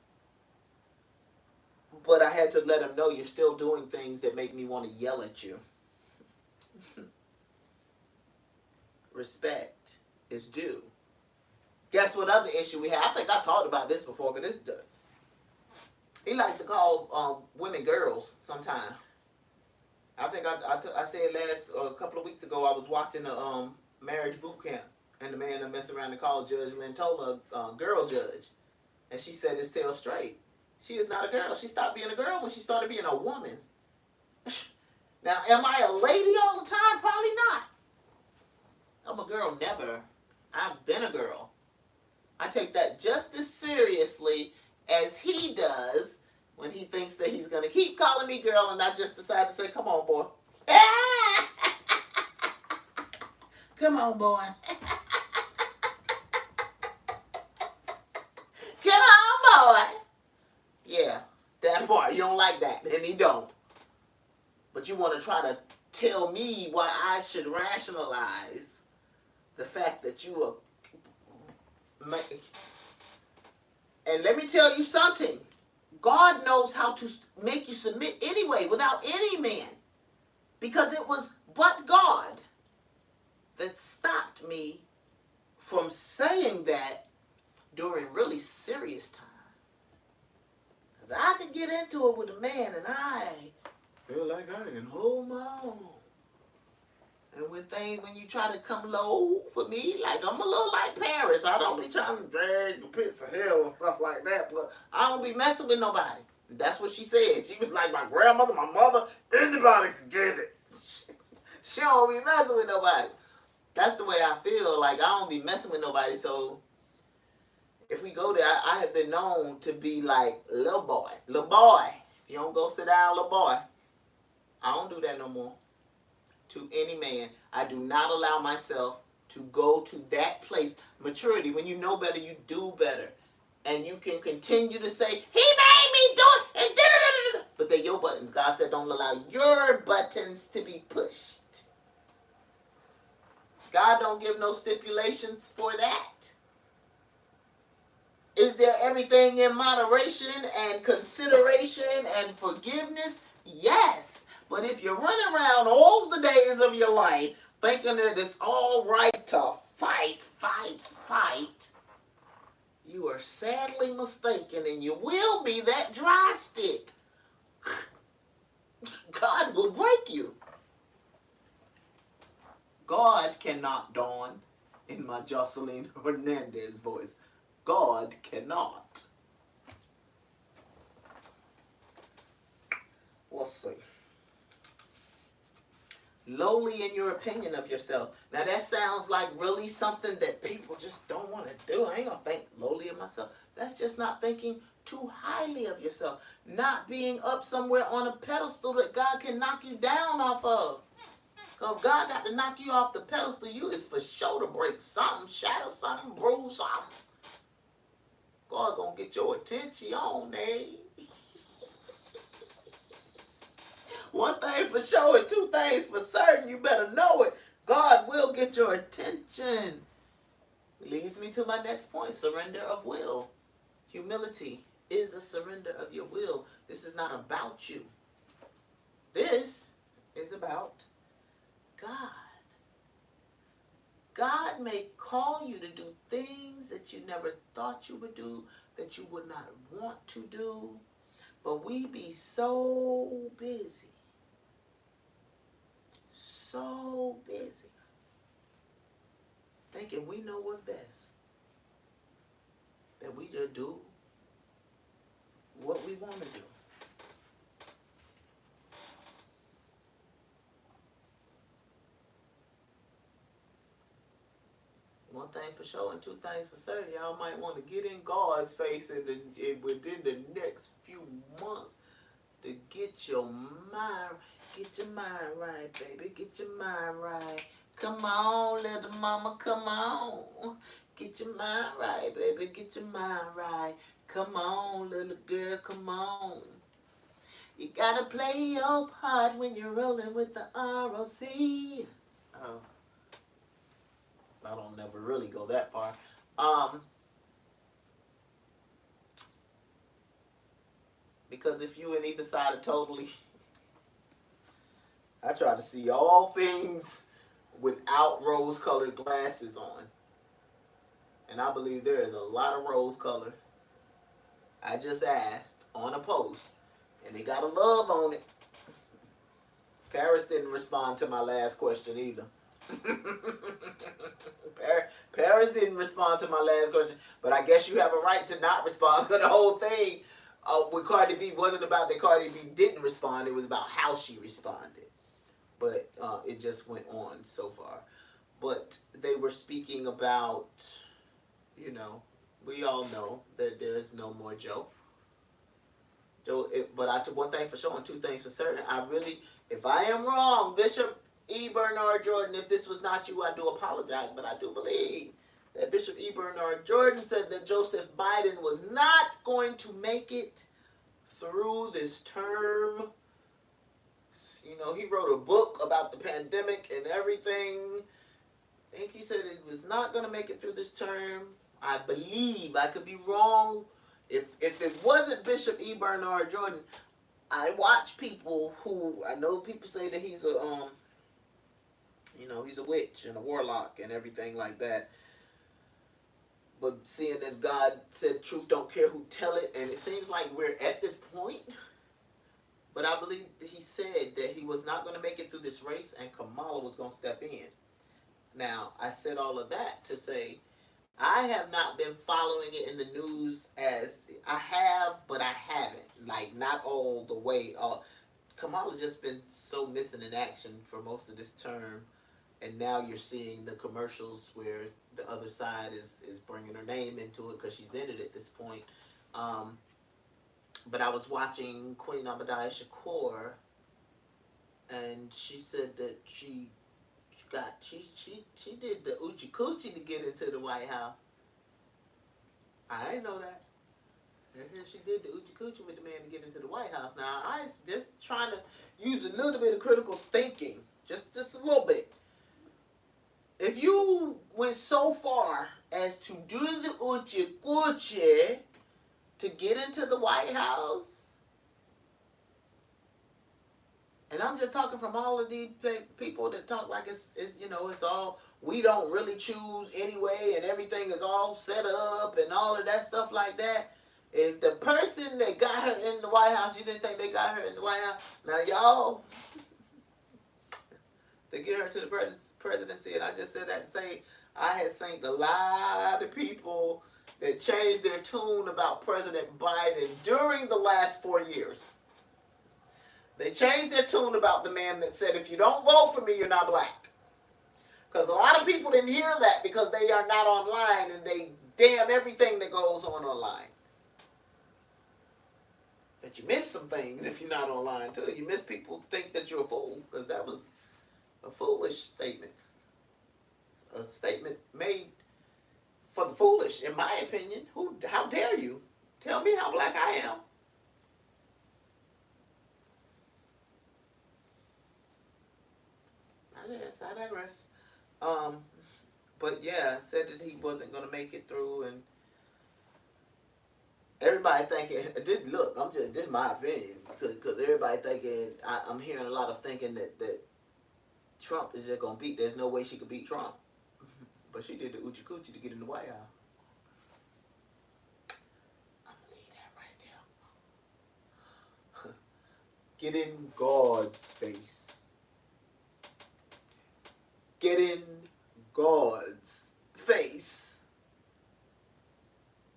I had to let him know you're still doing things that make me want to yell at you. Respect is due. Guess what other issue we have? I think I talked about this before, because he likes to call women girls sometimes. I think I said a couple of weeks ago, I was watching a marriage boot camp, and the man that messed around and called Judge Lynn told her girl judge, and she said it's still straight. She is not a girl. She stopped being a girl when she started being a woman. Now, am I a lady all the time? Probably not. I'm a girl never. I've been a girl. I take that just as seriously as he does when he thinks that he's going to keep calling me girl, and I just decide to say, come on, boy. Come on, boy. Come on, boy. Yeah, that part. You don't like that, and he don't. But you want to try to tell me why I should rationalize the fact that you are... And let me tell you something. God knows how to make you submit anyway without any man. Because it was but God that stopped me from saying that during really serious times. Because I could get into it with a man and I feel like I can hold my own. And when you try to come low for me, like I'm a little like Paris. I don't be trying to drag the pits of hell and stuff like that, but I don't be messing with nobody. That's what she said. She was like my grandmother, my mother, anybody could get it. She don't be messing with nobody. That's the way I feel. Like I don't be messing with nobody. So if we go there, I have been known to be like, little boy. Little boy. If you don't go sit down, little boy. I don't do that no more. To any man. I do not allow myself to go to that place. Maturity, when you know better, you do better. And you can continue to say, he made me do it, and da-da-da-da-da. But they're your buttons. God said don't allow your buttons to be pushed. God don't give no stipulations for that. Is there everything in moderation and consideration and forgiveness? Yes. But if you're running around all the days of your life thinking that it's all right to fight, you are sadly mistaken, and you will be that dry stick. God will break you. God cannot dawn, in my Jocelyn Hernandez voice. God cannot. Let's see. Lowly in your opinion of yourself. Now that sounds like really something that people just don't want to do. I ain't gonna think lowly of myself. That's just not thinking too highly of yourself. Not being up somewhere on a pedestal that God can knock you down off of. Because if God got to knock you off the pedestal, you is for sure to break something, shatter something, bruise something. God gonna get your attention on, eh? One thing for sure and two things for certain, you better know it. God will get your attention. Leads me to my next point, surrender of will. Humility is a surrender of your will. This is not about you. This is about God. God may call you to do things that you never thought you would do, that you would not want to do, but we be so busy. So busy thinking we know what's best, that we just do what we want to do. One thing for sure and two things for certain, y'all might want to get in God's face within the next few months to get your mind right, baby. Get your mind right. Come on, little mama, come on. Get your mind right, baby. Get your mind right. Come on, little girl, come on. You gotta play your part when you're rolling with the ROC. Oh, I don't never really go that far. Because if you in either side of totally, I try to see all things without rose-colored glasses on. And I believe there is a lot of rose color. I just asked on a post, and they got a love on it. Paris didn't respond to my last question either. Paris didn't respond to my last question, but I guess you have a right to not respond, because the whole thing with Cardi B wasn't about that Cardi B didn't respond. It was about how she responded. But it just went on so far. But they were speaking about, you know, we all know that there's no more Joe. But one thing for sure and two things for certain, if I am wrong, Bishop E. Bernard Jordan, if this was not you, I do apologize, but I do believe that Bishop E. Bernard Jordan said that Joseph Biden was not going to make it through this term. You know, he wrote a book about the pandemic and everything. I think he said it was not going to make it through this term. I believe, I could be wrong. If it wasn't Bishop E. Bernard Jordan, I watch people who, I know people say that he's a, he's a witch and a warlock and everything like that. But seeing as God said truth don't care who tell it, and it seems like we're at this point. But I believe he said that he was not going to make it through this race and Kamala was going to step in. Now, I said all of that to say I have not been following it in the news as I have, but I haven't. Like, not all the way. Kamala's just been so missing in action for most of this term. And now you're seeing the commercials where the other side is bringing her name into it because she's in it at this point. But I was watching Queen Abadiah Shakur, and she said that she did the Oochie Coochie to get into the White House. I didn't know that. She did the Oochie Coochie with the man to get into the White House. Now, I was just trying to use a little bit of critical thinking, just a little bit. If you went so far as to do the Oochie Coochie to get into the White House, and I'm just talking from all of these people that talk like it's all, we don't really choose anyway, and everything is all set up and all of that stuff like that. If the person that got her in the White House, you didn't think they got her in the White House, now y'all, to get her to the presidency, and I just said that to say, I had seen a lot of people that changed their tune about President Biden during the last 4 years. They changed their tune about the man that said, if you don't vote for me, you're not black. Because a lot of people didn't hear that because they are not online and they damn everything that goes on online. But you miss some things if you're not online too. You miss people think that you're a fool, because that was a foolish statement. A statement made for the foolish, in my opinion. How dare you tell me how black I am? I digress. But yeah, said that he wasn't gonna make it through, and everybody thinking. Look, this is my opinion, because everybody thinking. I'm hearing a lot of thinking that Trump is just gonna beat. There's no way she could beat Trump, but she did the oochie coochie to get in the White House. I'm gonna leave that right there. Get in God's face. Get in God's face.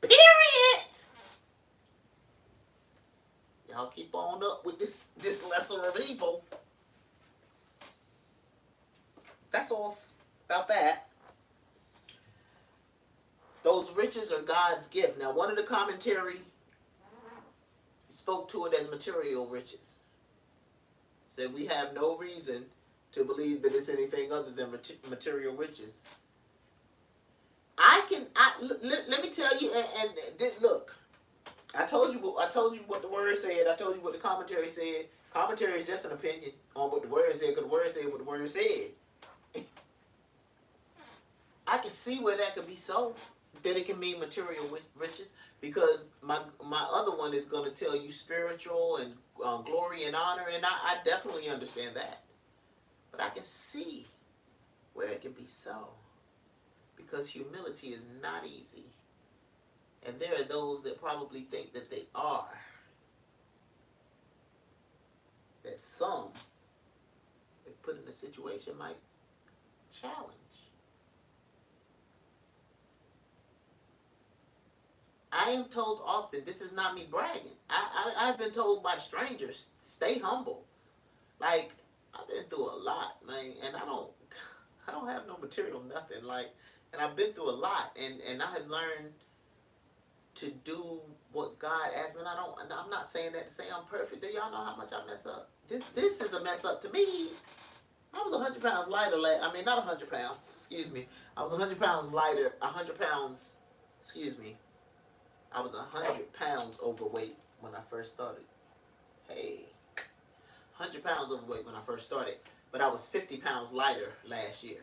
Period. Y'all keep on up with this lesser of evil. That's all about that. Those riches are God's gift. Now, one of the commentary spoke to it as material riches. Said we have no reason to believe that it's anything other than material riches. Let me tell you, and look, I told you what the word said. I told you what the commentary said. Commentary is just an opinion on what the word said, because the word said what the word said. I can see where that could be so, that it can mean material riches, because my other one is going to tell you spiritual and glory and honor, and I definitely understand that. But I can see where it can be so, because humility is not easy. And there are those that probably think that they are. That some, if put in a situation, might challenge. I am told often, this is not me bragging. I've been told by strangers, stay humble. Like, I've been through a lot, man, and I don't have no material nothing. Like, and I've been through a lot, and I have learned to do what God asked me. And I'm not saying that to say I'm perfect. Do y'all know how much I mess up? This is a mess up to me. I was 100 pounds lighter. I mean, not 100 pounds. Excuse me. I was 100 pounds lighter. 100 pounds. Excuse me. I was 100 pounds overweight when I first started. Hey, 100 pounds overweight when I first started. But I was 50 pounds lighter last year.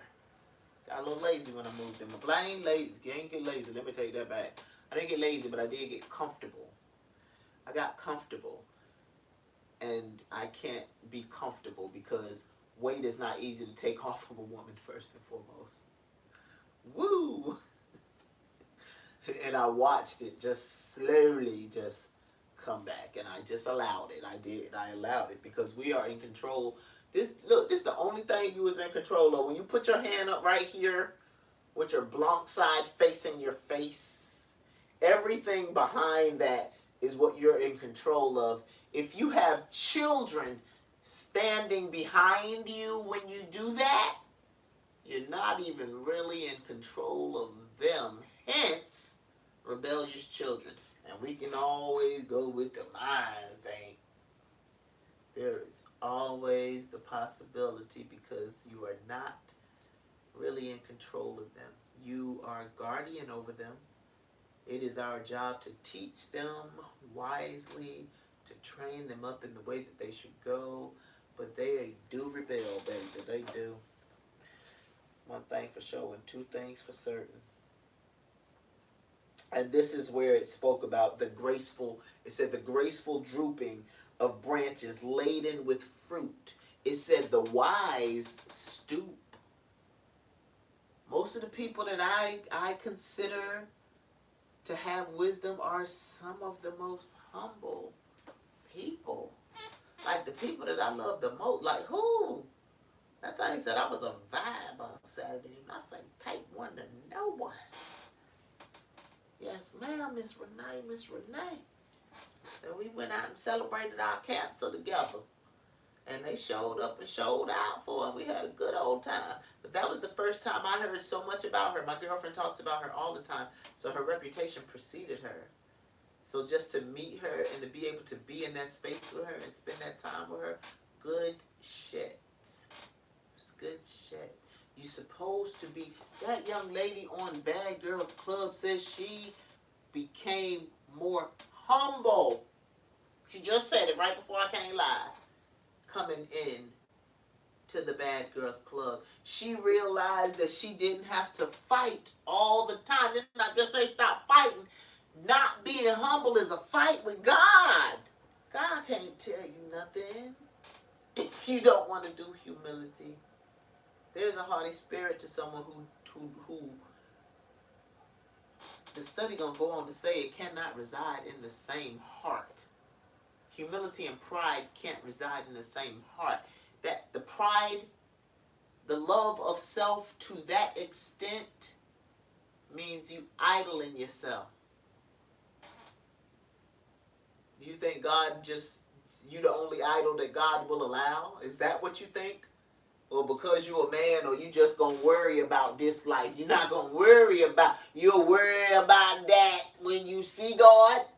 Got a little lazy when I moved in. But I ain't lazy. I ain't get lazy. Let me take that back. I didn't get lazy, but I did get comfortable. I got comfortable. And I can't be comfortable because weight is not easy to take off of a woman, first and foremost. Woo! And I watched it just slowly just come back. And I just allowed it. I allowed it because we are in control. This is the only thing you was in control of. When you put your hand up right here with your blank side facing your face, everything behind that is what you're in control of. If you have children standing behind you when you do that, you're not even really in control of them. Hence, rebellious children. And we can always go with the minds, ain't. There is always the possibility, because you are not really in control of them. You are a guardian over them. It is our job to teach them wisely, to train them up in the way that they should go. But they do rebel, baby. They do. One thing for sure and two things for certain. And this is where it spoke about it said the graceful drooping of branches laden with fruit. It said the wise stoop. Most of the people that I consider to have wisdom are some of the most humble people. Like the people that I love the most. Like who? That thing said I was a vibe on Saturday. And I said, take one to no one. Yes, ma'am, Miss Renee. And we went out and celebrated our cancer together. And they showed up and showed out for her. We had a good old time. But that was the first time I heard so much about her. My girlfriend talks about her all the time. So her reputation preceded her. So just to meet her and to be able to be in that space with her and spend that time with her, good shit. It's good shit. You supposed to be, that young lady on Bad Girls Club says she became more humble. She just said it right before I came live. Coming in to the Bad Girls Club, she realized that she didn't have to fight all the time. Didn't I just say stop fighting? Not being humble is a fight with God. God can't tell you nothing if you don't want to do humility. There's a haughty spirit to someone who the study gonna go on to say it cannot reside in the same heart. Humility and pride can't reside in the same heart. That the pride, the love of self to that extent means you idling yourself. You think God just, you the only idol that God will allow? Is that what you think? Or because you're a man, or you just gonna worry about this life? You're not gonna worry about, you'll worry about that when you see God?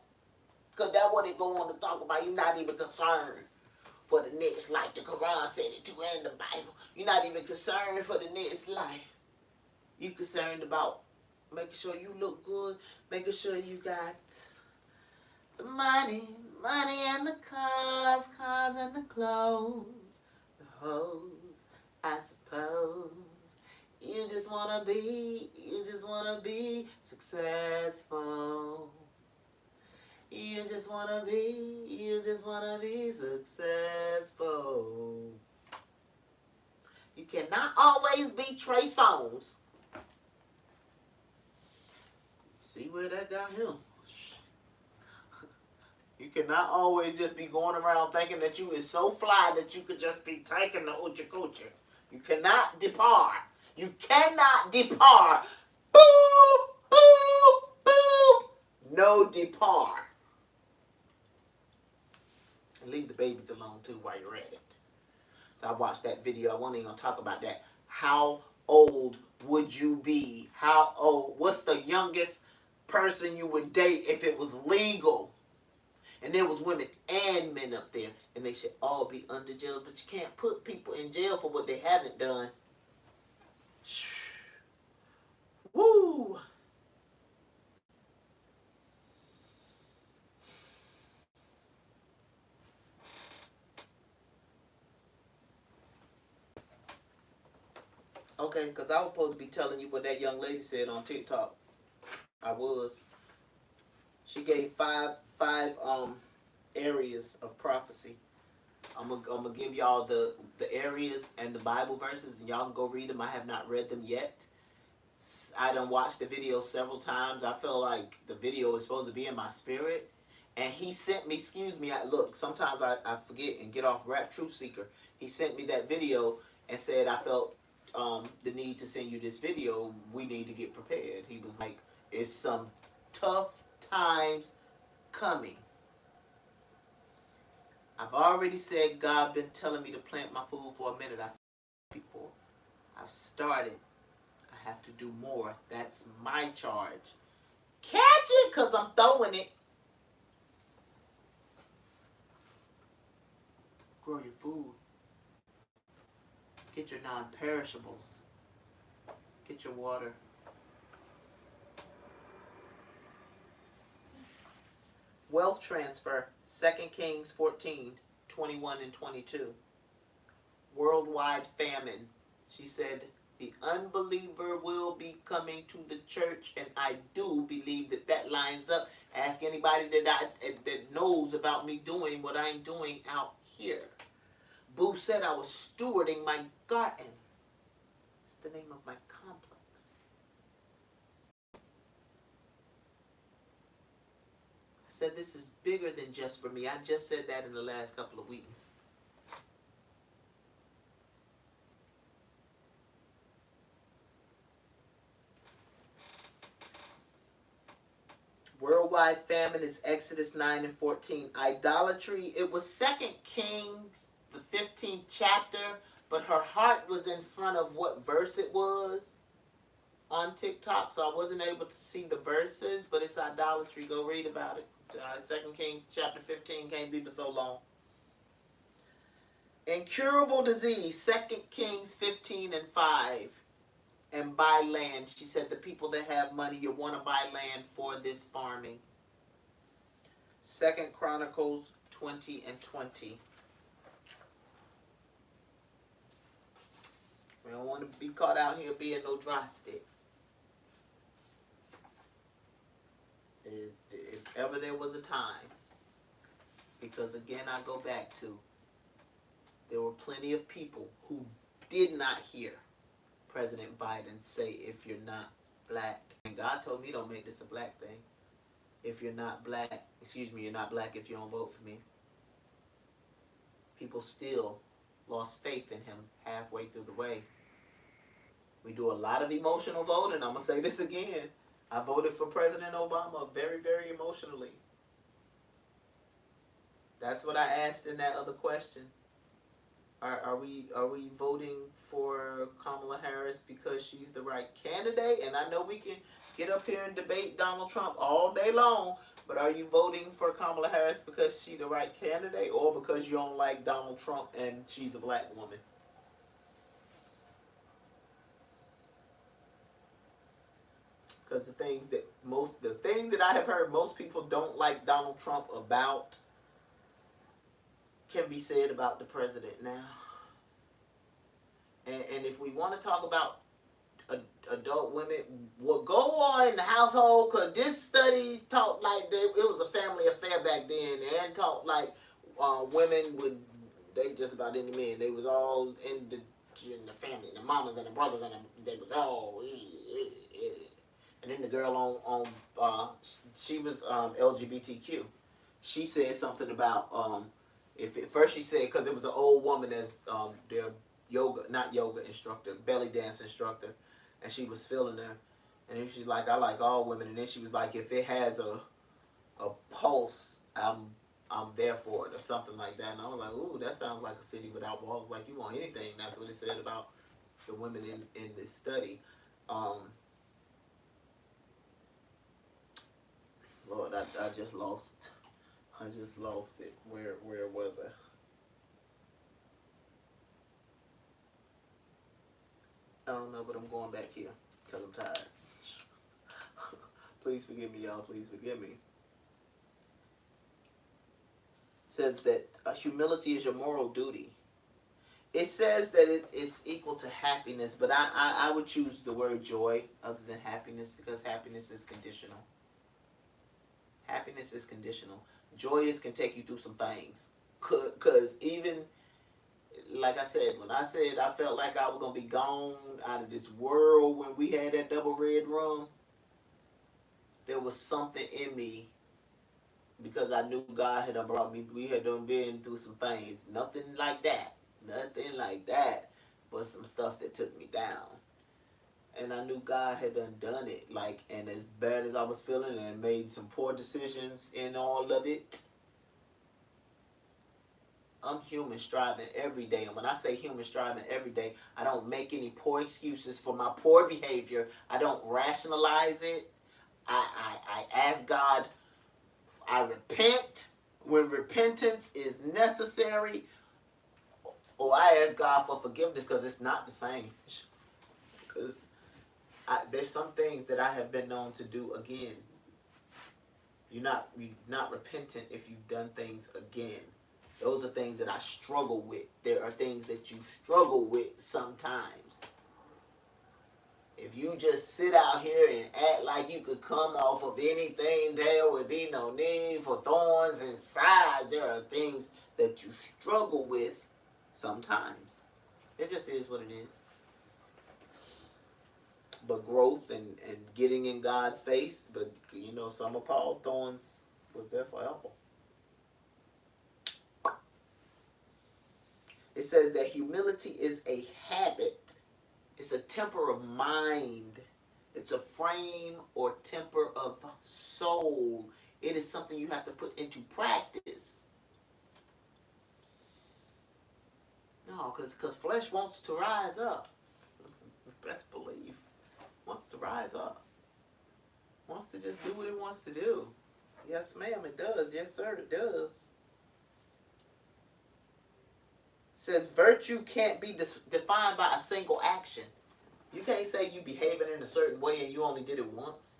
Because that's what they're going to talk about. You're not even concerned for the next life. The Quran said it too, and the Bible. You're not even concerned for the next life. You're concerned about making sure you look good, making sure you got the money and the cars and the clothes, the hoes, I suppose. You just wanna be successful. You just wanna be successful. You cannot always be Trey Songz. See where that got him? You cannot always just be going around thinking that you is so fly that you could just be taking the Ucha Kucha. You cannot depart. You cannot depart. Boop, boop, boop. No depart. And leave the babies alone too while you're at it. So I watched that video. I wasn't even going to talk about that. How old would you be? How old? What's the youngest person you would date if it was legal? And there was women and men up there, and they should all be under jails. But you can't put people in jail for what they haven't done. Woo! Okay, because I was supposed to be telling you what that young lady said on TikTok. I was. She gave five areas of prophecy. I'm gonna give y'all the areas and the Bible verses, and y'all can go read them. I have not read them yet. I done watched the video several times. I feel like the video is supposed to be in my spirit. And he sent me, excuse me, look, sometimes I forget and get off Rap Truth Seeker. He sent me that video and said, I felt the need to send you this video. We need to get prepared. He was like, it's some tough times coming. I've already said God been telling me to plant my food for a minute. I've started. I have to do more. That's my charge. Catch it, because I'm throwing it. Grow your food. Get your non-perishables. Get your water. Wealth transfer, 2 Kings 14, 21 and 22. Worldwide famine. She said, the unbeliever will be coming to the church, and I do believe that that lines up. Ask anybody that knows about me doing what I'm doing out here. Boo said I was stewarding my garden. It's the name of my complex. I said this is bigger than just for me. I just said that in the last couple of weeks. Worldwide famine is Exodus 9 and 14. Idolatry, it was 2 Kings the 15th chapter, but her heart was in front of what verse it was on TikTok, so I wasn't able to see the verses, but it's idolatry. Go read about it. 2 Kings chapter 15 can't be but so long. Incurable disease, 2 Kings 15 and 5. And buy land. She said the people that have money, you want to buy land for this farming. 2 Chronicles 20 and 20. We don't want to be caught out here being no dry stick. If ever there was a time, because again I go back to, there were plenty of people who did not hear President Biden say, if you're not black, and God told me don't make this a black thing, if you're not black, you're not black if you don't vote for me. People still lost faith in him halfway through the way. We do a lot of emotional voting. I'm going to say this again. I voted for President Obama very, very emotionally. That's what I asked in that other question. Are we voting for Kamala Harris because she's the right candidate? And I know we can get up here and debate Donald Trump all day long, but are you voting for Kamala Harris because she's the right candidate, or because you don't like Donald Trump and she's a black woman? Because the thing that I have heard most people don't like Donald Trump about can be said about the president now. And if we want to talk about adult women, will go on in the household, because this study taught like it was a family affair back then, and taught like women would date just about any man. They was all in the family, the mamas and the brothers, and they was all. And then the girl on she was LGBTQ. She said something about first she said, because it was an old woman as their not yoga instructor, belly dance instructor, and she was feeling her, and then she's like, I like all women, and then she was like, if it has a pulse, I'm there for it, or something like that. And I was like, ooh, that sounds like a city without walls. Like, you want anything. That's what it said about the women in this study. Lord, I just lost it. Where was I? I don't know, but I'm going back here because I'm tired. Please forgive me, y'all. Please forgive me. It says that humility is your moral duty. It says that it's equal to happiness, but I would choose the word joy other than happiness, because happiness is conditional. Happiness is conditional. Joy can take you through some things. Because even, like I said, when I said I felt like I was going to be gone out of this world when we had that double red room, there was something in me, because I knew God had brought me, we had done been through some things. Nothing like that. But some stuff that took me down. And I knew God had done it. Like, and as bad as I was feeling and made some poor decisions in all of it, I'm human, striving every day. And when I say human, striving every day, I don't make any poor excuses for my poor behavior. I don't rationalize it. I ask God, I repent when repentance is necessary, or I ask God for forgiveness, because it's not the same. Because there's some things that I have been known to do again. You're not repentant if you've done things again. Those are things that I struggle with. There are things that you struggle with sometimes. If you just sit out here and act like you could come off of anything, there would be no need for thorns and sides. There are things that you struggle with sometimes. It just is what it is. But growth and getting in God's face. But, some of Paul's thorns was there forever. It says that humility is a habit. It's a temper of mind. It's a frame or temper of soul. It is something you have to put into practice. No, because flesh wants to rise up. Best believe. Wants to rise up. Wants to just do what it wants to do. Yes, ma'am, it does. Yes, sir, it does. Says virtue can't be defined by a single action. You can't say you behaving in a certain way and you only did it once.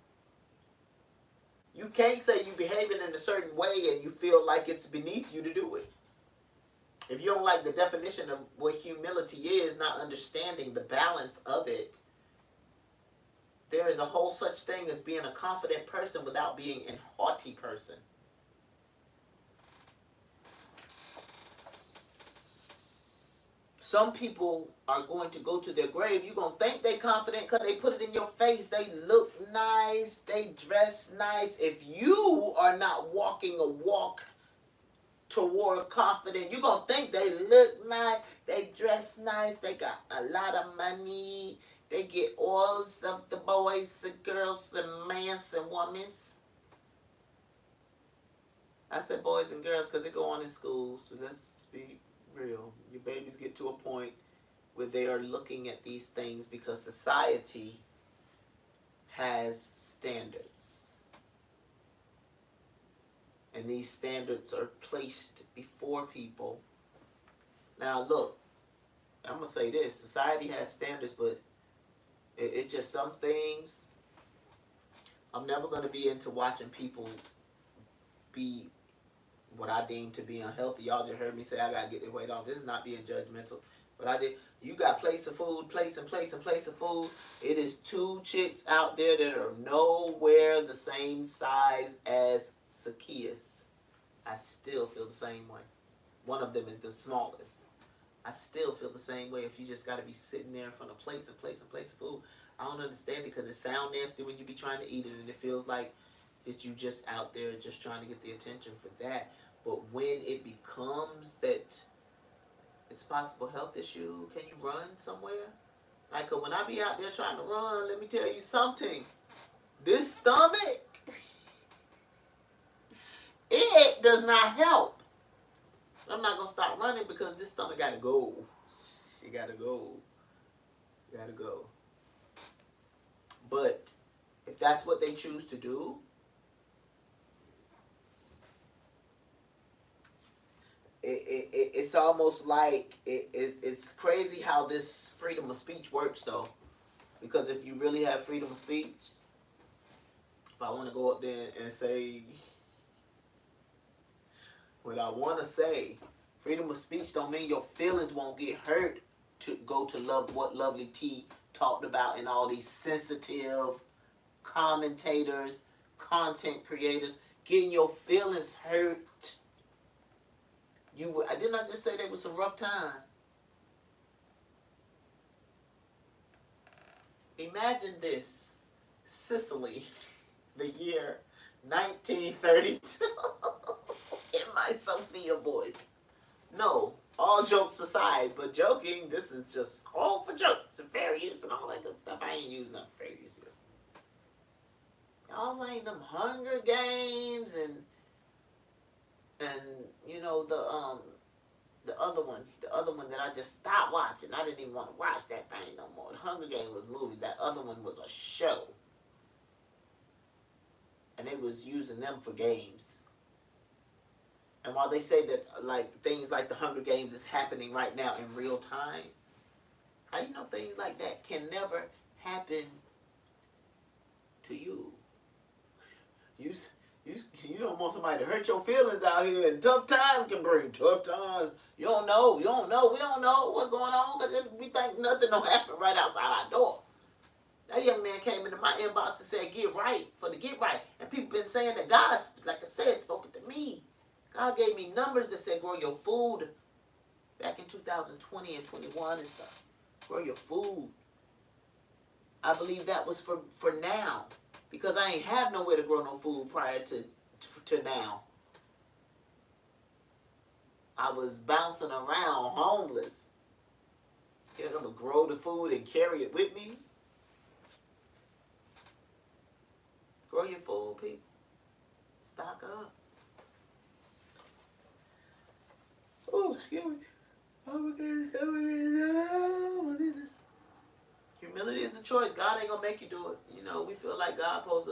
You can't say you behaving in a certain way and you feel like it's beneath you to do it. If you don't like the definition of what humility is, not understanding the balance of it, there is a whole such thing as being a confident person without being a haughty person. Some people are going to go to their grave. You're going to think they're confident because they put it in your face. They look nice. They dress nice. If you are not walking a walk toward confident, you're going to think they look nice. They dress nice. They got a lot of money. They get all of the boys and girls and men and women. I said boys and girls because they go on in school. So let's be real. Your babies get to a point where they are looking at these things because society has standards. And these standards are placed before people. Now look, I'm going to say this. Society has standards, but it's just some things. I'm never going to be into watching people be what I deem to be unhealthy. Y'all just heard me say I gotta get their weight off. This is not being judgmental. But I did. You got plates of food, plates of food. It is 2 chicks out there that are nowhere the same size as Zacchaeus. I still feel the same way. One of them is the smallest. I still feel the same way if you just gotta be sitting there in front of plates of food. I don't understand it because it sounds nasty when you be trying to eat it and it feels like that you just out there just trying to get the attention for that. But when it becomes that it's a possible health issue, can you run somewhere? Like when I be out there trying to run, let me tell you something. This stomach, it does not help. I'm not going to stop running because this stomach got to go. She got to go. Got to go. But if that's what they choose to do, it's almost like it's crazy how this freedom of speech works, though. Because if you really have freedom of speech, if I want to go up there and say what I want to say, freedom of speech don't mean your feelings won't get hurt. To go to love what Lovely T talked about and all these sensitive commentators, content creators, getting your feelings hurt. I did not just say there was some rough time. Imagine this. Sicily, the year 1932. In my Sophia voice. No, all jokes aside, but joking, this is just all for jokes and fair use and all that good stuff. I ain't using nothing fair use here. Y'all ain't them Hunger Games and you know the other one that I just stopped watching. I didn't even want to watch that thing no more. The Hunger Games was a movie. That other one was a show. And they was using them for games. And while they say that like things like the Hunger Games is happening right now in real time, how you know things like that can never happen to you? You don't want somebody to hurt your feelings out here, and tough times can bring tough times. You don't know, we don't know what's going on because we think nothing don't happen right outside our door. That young man came into my inbox and said, get right, for the get right. And people been saying that God, like I said, spoken to me. God gave me numbers that said grow your food back in 2020 and 21 and stuff. Grow your food. I believe that was for now. Because I ain't have nowhere to grow no food prior to now. I was bouncing around homeless. You're going to grow the food and carry it with me? Grow your food, people. Stock up. Oh, excuse me. Oh my goodness, oh my goodness, oh my goodness. Humility is a choice. God ain't gonna make you do it. You know, we feel like God was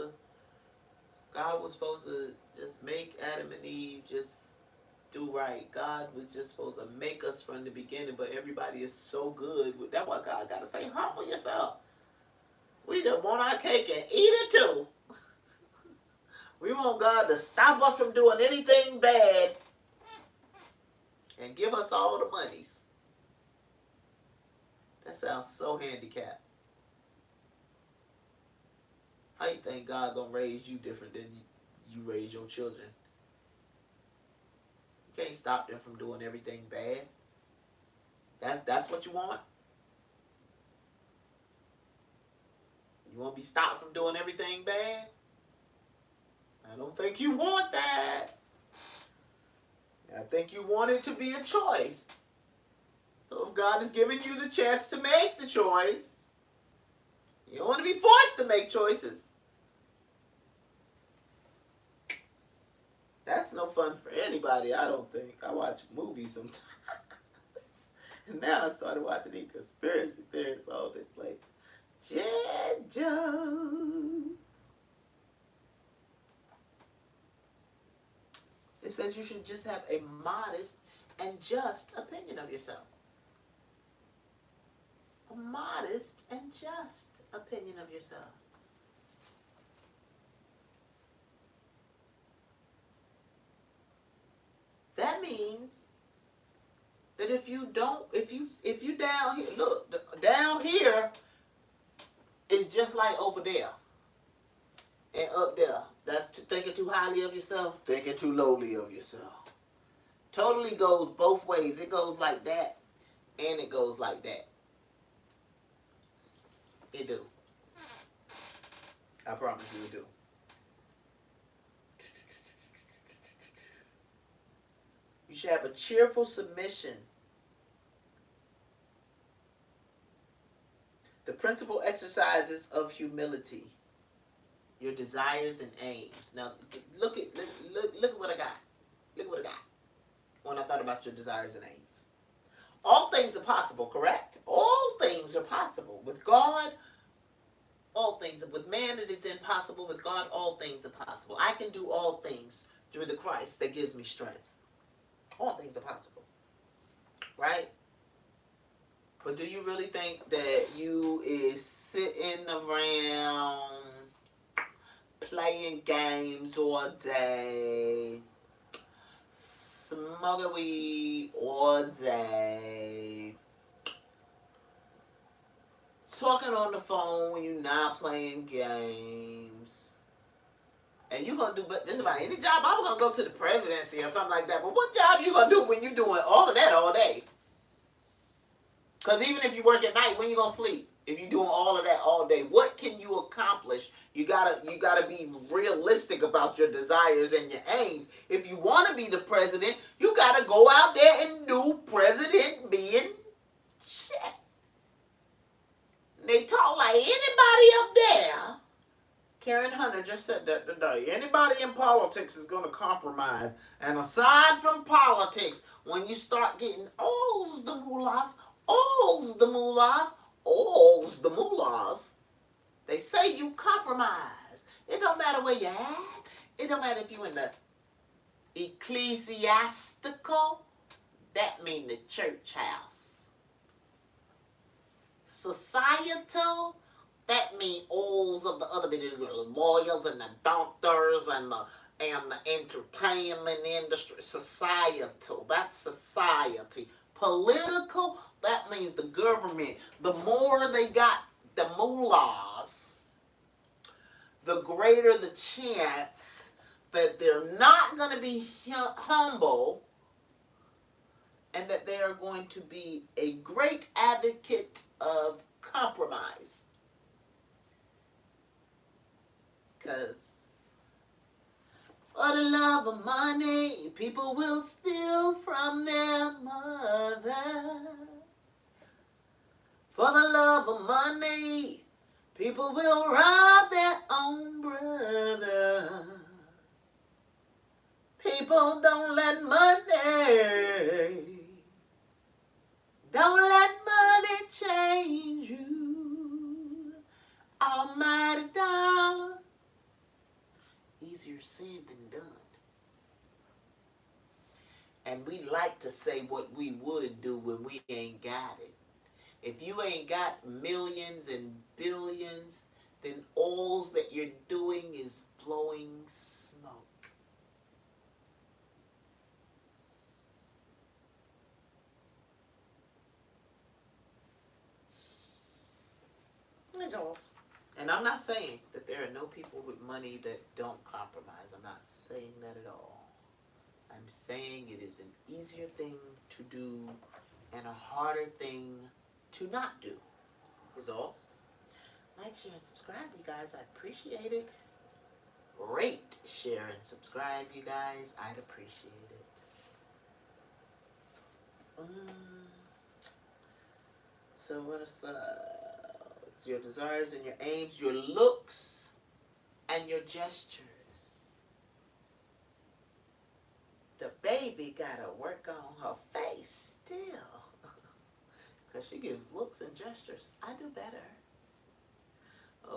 supposed to just make Adam and Eve just do right. God was just supposed to make us from the beginning, but everybody is so good. That's why God gotta say, humble yourself. We just want our cake and eat it too. We want God to stop us from doing anything bad and give us all the monies. That sounds so handicapped. How you think God gonna raise you different than you raise your children? You can't stop them from doing everything bad. That's what you want? You want to be stopped from doing everything bad? I don't think you want that. I think you want it to be a choice. So if God is giving you the chance to make the choice, you don't want to be forced to make choices. That's no fun for anybody, I don't think. I watch movies sometimes. And now I started watching these conspiracy theories all day. Like, Jed Jones. It says you should just have a modest and just opinion of yourself. A modest and just opinion of yourself. That means that if you down here, look, down here is just like over there. And up there, that's thinking too highly of yourself, thinking too lowly of yourself. Totally goes both ways. It goes like that, and it goes like that. It do. I promise you it do. You should have a cheerful submission. The principal exercises of humility. Your desires and aims. Now, look at what I got. Look at what I got when I thought about your desires and aims. All things are possible, correct? All things are possible. With God, all things. With man, it is impossible. With God, all things are possible. I can do all things through the Christ that gives me strength. All things are possible. Right? But do you really think that you is sitting around playing games all day, smoking weed all day, talking on the phone when you're not playing games, and you're going to do just about any job? I'm going to go to the presidency or something like that, but what job you going to do when you're doing all of that all day? Because even if you work at night, when you going to sleep? If you're doing all of that all day, what can you accomplish? You gotta be realistic about your desires and your aims. If you want to be the president, you gotta go out there and do president being shit. They talk like anybody up there. Karen Hunter just said that today. Anybody in politics is going to compromise. And aside from politics, when you start getting all's the moolahs, they say you compromise. It don't matter where you at. It don't matter if you in the ecclesiastical, that mean the church house. Societal, that mean all of the other lawyers and the doctors and the entertainment industry. Societal, that's society. Political, that means the government. The more they got the mullahs, the greater the chance that they're not going to be humble and that they are going to be a great advocate of compromise. Because for the love of money, people will steal from their mother. For the love of money, people will rob their own brother. People don't let money Don't let money change you. Almighty dollar. Easier said than done. And we like to say what we would do when we ain't got it. If you ain't got millions and billions, then all that you're doing is blowing smoke. That's all. And I'm not saying that there are no people with money that don't compromise. I'm not saying that at all. I'm saying it is an easier thing to do and a harder thing to not do. Is all. Like, share, and subscribe, you guys. I'd appreciate it. Rate, share, and subscribe, you guys. I'd appreciate it. So what is it's your desires and your aims, your looks, and your gestures. The baby gotta work on her face still. Because she gives looks and gestures. I do better.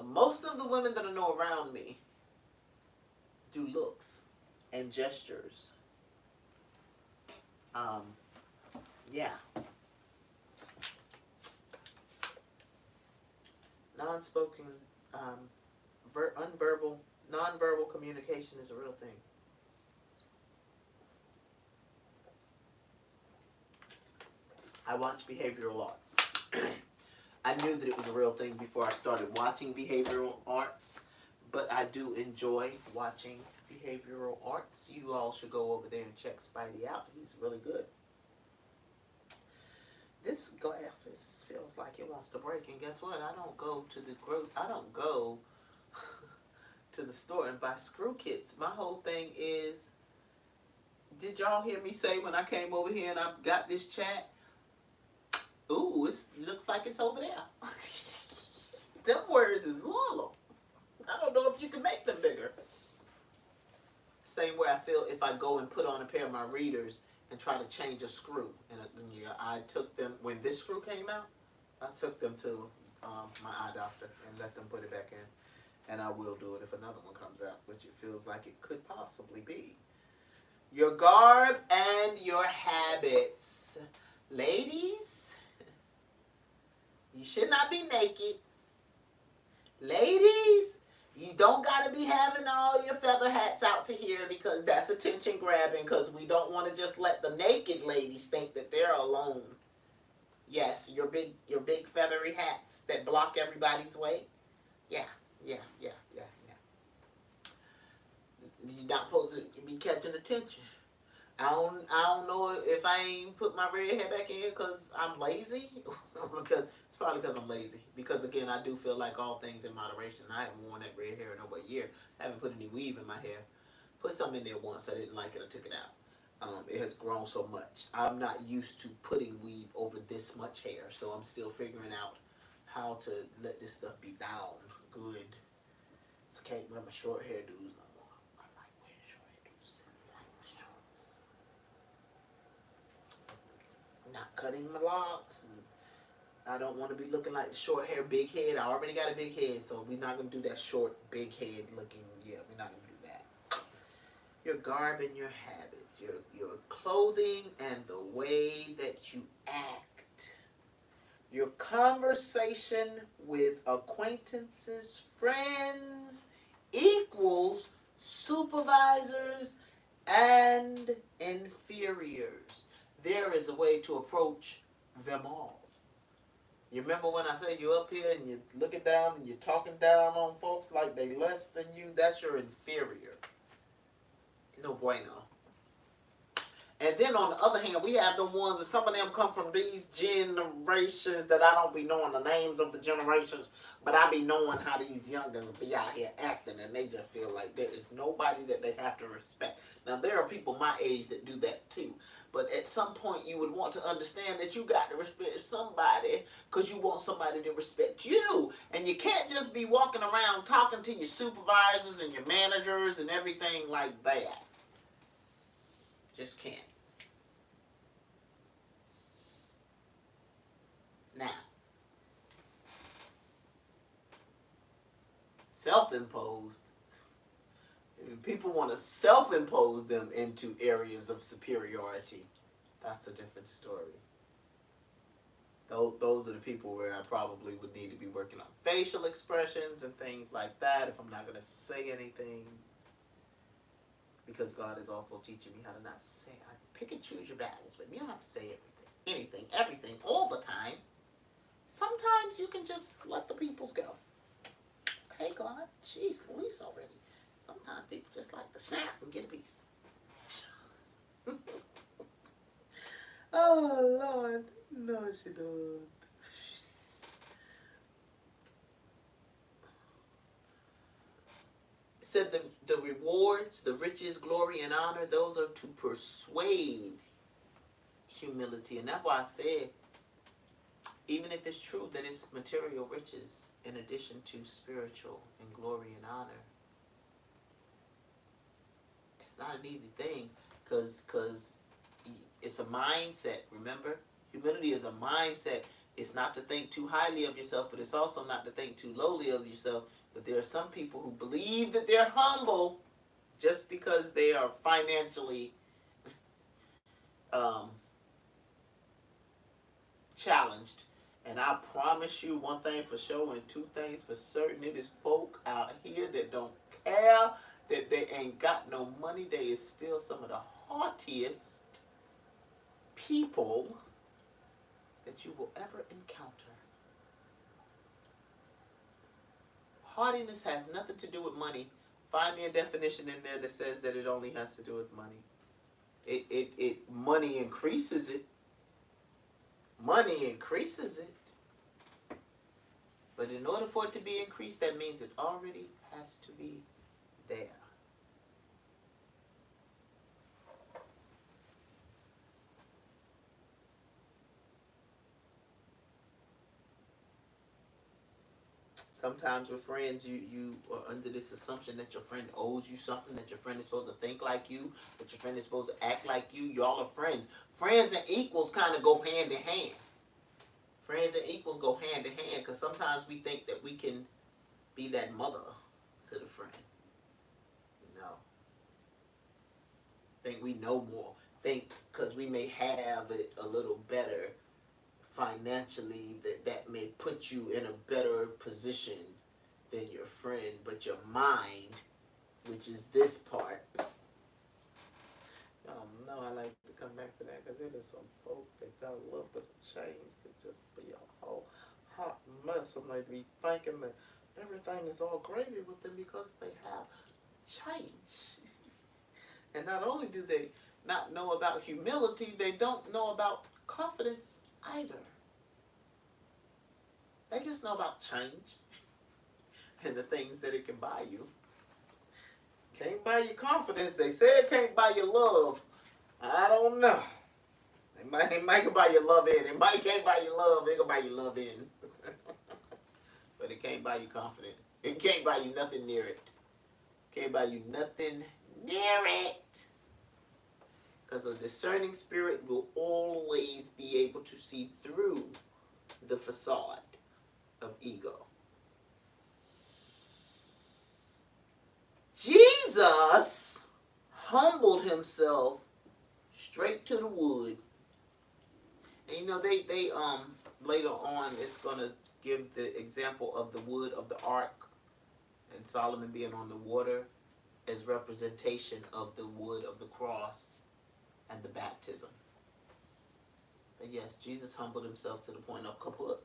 Most of the women that I know around me do looks and gestures. Yeah. Non-spoken, non-verbal communication is a real thing. I watch behavioral arts. I knew that it was a real thing before I started watching behavioral arts, but I do enjoy watching behavioral arts. You all should go over there and check Spidey out. He's really good. This glass feels like it wants to break, and guess what? I don't go to to the store and buy screw kits. My whole thing is, did y'all hear me say when I came over here and I got this chat? Ooh, it looks like it's over there. Them words is long. I don't know if you can make them bigger. Same way I feel if I go and put on a pair of my readers and try to change a screw. And yeah, I took them, when this screw came out, I took them to my eye doctor and let them put it back in. And I will do it if another one comes out, which it feels like it could possibly be. Your garb and your habits. Ladies, you should not be naked. Ladies, you don't got to be having all your feather hats out to here because that's attention grabbing, because we don't want to just let the naked ladies think that they're alone. Yes, your big feathery hats that block everybody's way. Yeah. You're not supposed to be catching attention. I don't know if I ain't put my red hair back in because I'm lazy. Because it's probably because I'm lazy. Because again, I do feel like all things in moderation. I haven't worn that red hair in over a year. I haven't put any weave in my hair. Put some in there once. I didn't like it. I took it out. It has grown so much. I'm not used to putting weave over this much hair. So I'm still figuring out how to let this stuff be down good. Just can't wear my short hairdos no more. I like wearing short hairdos. I like my shorts. Not cutting my locks. I don't want to be looking like short hair, big head. I already got a big head, so we're not going to do that short, big head looking. Yeah, we're not going to do that. Your garb and your habits, your clothing and the way that you act. Your conversation with acquaintances, friends, equals, supervisors, and inferiors. There is a way to approach them all. You remember when I said you're up here and you're looking down and you're talking down on folks like they less than you? That's your inferior. No bueno. And then on the other hand, we have the ones that some of them come from these generations that I don't be knowing the names of the generations, but I be knowing how these youngins be out here acting, and they just feel like there is nobody that they have to respect. Now, there are people my age that do that too, but at some point you would want to understand that you got to respect somebody because you want somebody to respect you. And you can't just be walking around talking to your supervisors and your managers and everything like that. Just can't. Now, self-imposed. People want to self-impose them into areas of superiority. That's a different story. Those are the people where I probably would need to be working on facial expressions and things like that if I'm not going to say anything. Because God is also teaching me how to not say. I pick and choose your battles, but you don't have to say everything, all the time. Sometimes you can just let the peoples go. Hey God, jeez, Louise already. Sometimes people just like to snap and get a piece. Oh Lord, no, she don't. Said the rewards, the riches, glory, and honor, those are to persuade humility. And that's why I said, even if it's true that it's material riches in addition to spiritual and glory and honor, it's not an easy thing because it's a mindset. Remember, humility is a mindset. It's not to think too highly of yourself, but it's also not to think too lowly of yourself. But there are some people who believe that they're humble just because they are financially challenged. And I promise you one thing for sure and two things for certain. It is folk out here that don't care that they ain't got no money. They is still some of the haughtiest people that you will ever encounter. Haughtiness has nothing to do with money. Find me a definition in there that says that it only has to do with money. Money increases it. Money increases it. But in order for it to be increased, that means it already has to be there. Sometimes with friends, you are under this assumption that your friend owes you something, that your friend is supposed to think like you, that your friend is supposed to act like you. Y'all are friends. Friends and equals kind of go hand in hand. Friends and equals go hand in hand because sometimes we think that we can be that mother to the friend. You know, think we know more. Think because we may have it a little better financially, that may put you in a better position than your friend, but your mind, which is this part. No, I like to come back to that because there is some folk that got a little bit of change that just be a whole hot mess, and they be thinking that everything is all gravy with them because they have change. And not only do they not know about humility, they don't know about confidence either. They just know about change and the things that it can buy you. Can't buy you confidence. They say it can't buy you love. I don't know. It might buy you love in. It might can't buy you love. It can buy you love in. But it can't buy you confidence. It can't buy you nothing near it. Can't buy you nothing near it. Because a discerning spirit will always be able to see through the facade of ego. Jesus humbled himself straight to the wood. And you know, they later on it's gonna give the example of the wood of the ark and Solomon being on the water as representation of the wood of the cross and the baptism. But yes, Jesus humbled himself to the point of kaput.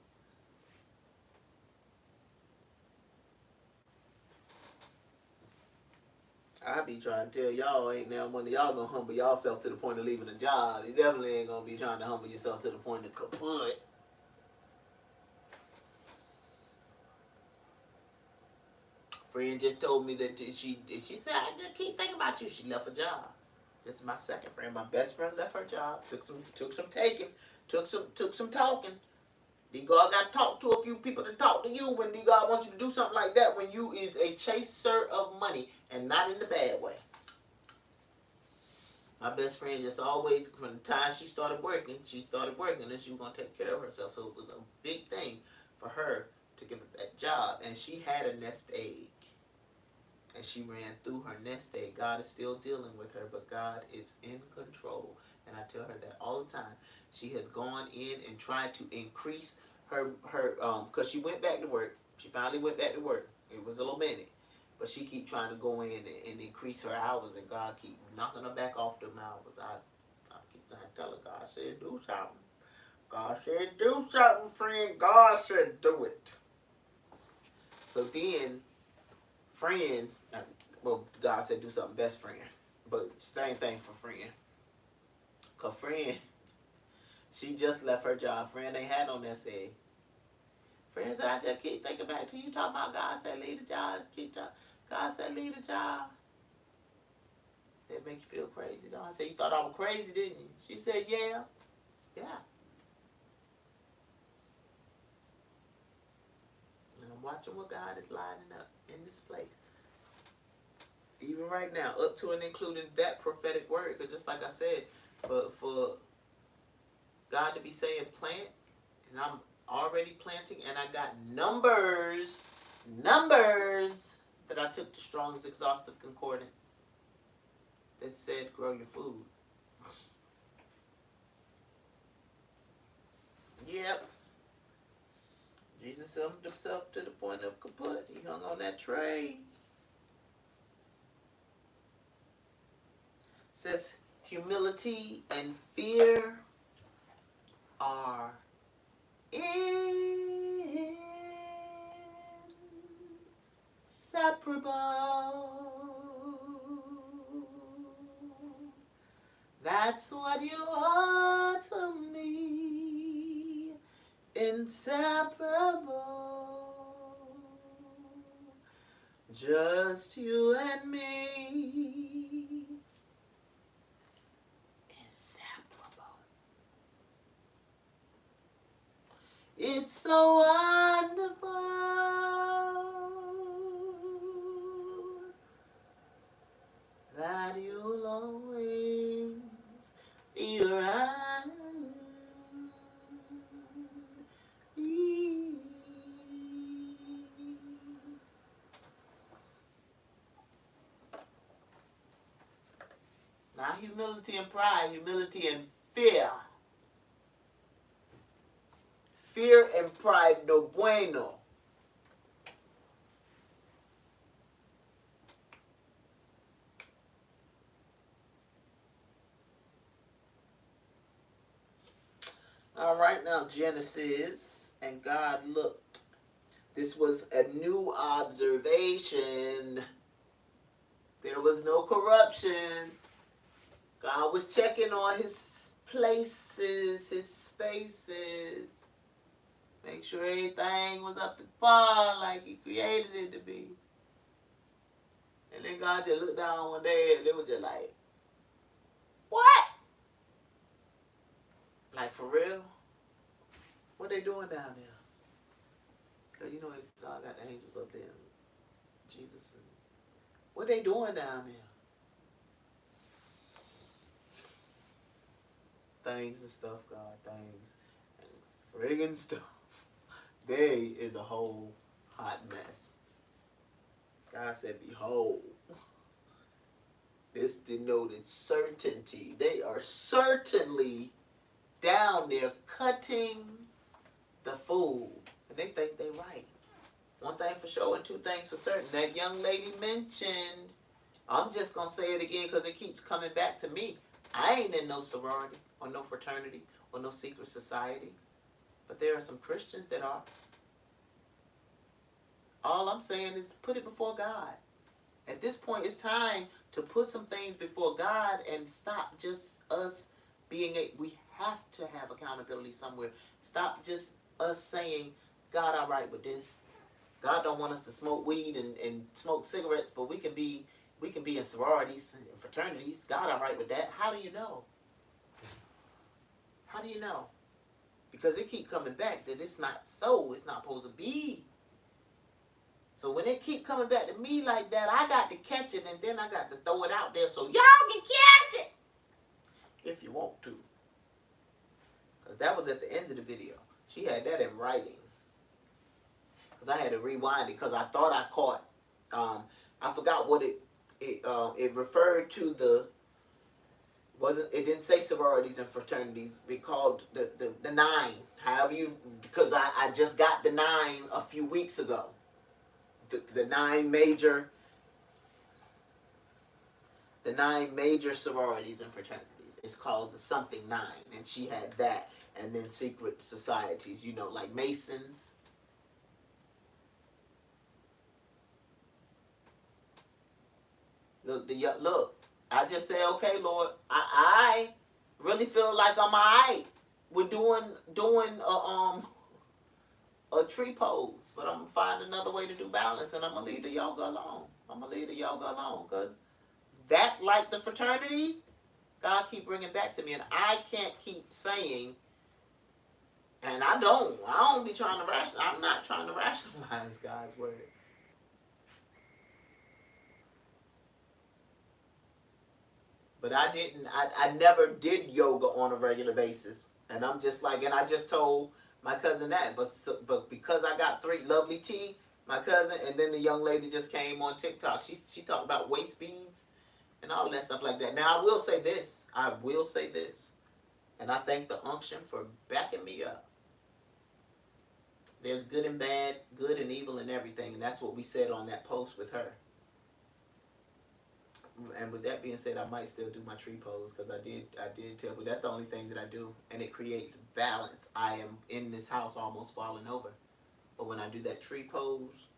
I be trying to tell y'all, ain't now one of y'all gonna humble yourself to the point of leaving a job. You definitely ain't gonna be trying to humble yourself to the point of kaput. Friend just told me that she said, I just keep thinking about you. She left a job. This is my second friend. My best friend left her job. Took some taking. Took some talking. God got to talk to a few people to talk to you when God wants you to do something like that, when you is a chaser of money, and not in the bad way. My best friend just always, from the time she started working, and she was going to take care of herself. So it was a big thing for her to give her that job. And she had a nest egg. And she ran through her nest egg. God is still dealing with her, but God is in control. And I tell her that all the time. She has gone in and tried to increase her because she went back to work. She finally went back to work. It was a little minute. But she keep trying to go in and increase her hours, and God keep knocking her back off them hours. I keep trying to tell her, God said do something. God said do something, friend. God said do it. So then, friend, well, God said do something, best friend. But same thing for friend. Because friend, she just left her job. Friend ain't had no nest egg. Friend said, I just keep thinking back to you talking about God said leave the job. God said leave the job. That make you feel crazy, though? I said, you thought I was crazy, didn't you? She said, yeah. Yeah. And I'm watching what God is lining up in this place. Even right now, up to and including that prophetic word. Because just like I said, for God to be saying plant, and I'm already planting, and I got numbers that I took to Strong's Exhaustive Concordance that said grow your food. Yep. Jesus humbled himself to the point of kaput. He hung on that tree. It says humility and fear are inseparable. That's what you are to me. Inseparable. Just you and me. Inseparable. It's so wonderful that you'll always be around me. Not humility and pride, humility and fear. Fear and pride no bueno. All right, now Genesis, and God looked. This was a new observation. There was no corruption. God was checking on his places, his spaces. Make sure everything was up to par like he created it to be. And then God just looked down one day and it was just like, what? Like, for real? What they doing down there? Because you know God got the angels up there. Jesus. What they doing down there? Things and stuff, God. Things. And friggin' stuff. They is a whole hot mess. God said, behold. This denoted certainty. They are certainly down there cutting the food. And they think they right. One thing for sure and two things for certain. That young lady mentioned, I'm just going to say it again because it keeps coming back to me. I ain't in no sorority or no fraternity or no secret society. But there are some Christians that are. All I'm saying is put it before God. At this point, it's time to put some things before God and stop just us being we have to have accountability somewhere. Stop just us saying, God, all right with this. God don't want us to smoke weed and smoke cigarettes, but we can be in sororities and fraternities. God all right with that. How do you know? How do you know? Because it keep coming back that it's not so. It's not supposed to be. So when it keep coming back to me like that, I got to catch it and then I got to throw it out there so y'all can catch it. was at the end of the video. She had that in writing. Because I had to rewind it because I thought I caught, I forgot what it referred to it didn't say sororities and fraternities. It called the 9. However because I just got the 9 a few weeks ago. The 9 major sororities and fraternities. It's called the something 9. And she had that. And then secret societies, like Masons. Look, I just say, okay, Lord, I really feel like I'm alright with doing a tree pose, but I'm gonna find another way to do balance, and I'm gonna leave the yoga alone. Because that, like the fraternities, God keep bringing back to me, and I can't keep saying, and I don't be trying to I'm not trying to rationalize God's word. But I never did yoga on a regular basis. And I'm just like, and I just told my cousin that. But because I got 3, Lovely T, my cousin, and then the young lady just came on TikTok. She talked about waist beads and all that stuff like that. Now, I will say this. And I thank the unction for backing me up. There's good and bad, good and evil and everything. And that's what we said on that post with her. And with that being said, I might still do my tree pose because I did tell, but that's the only thing that I do, and it creates balance. I am in this house almost falling over, but when I do that tree pose,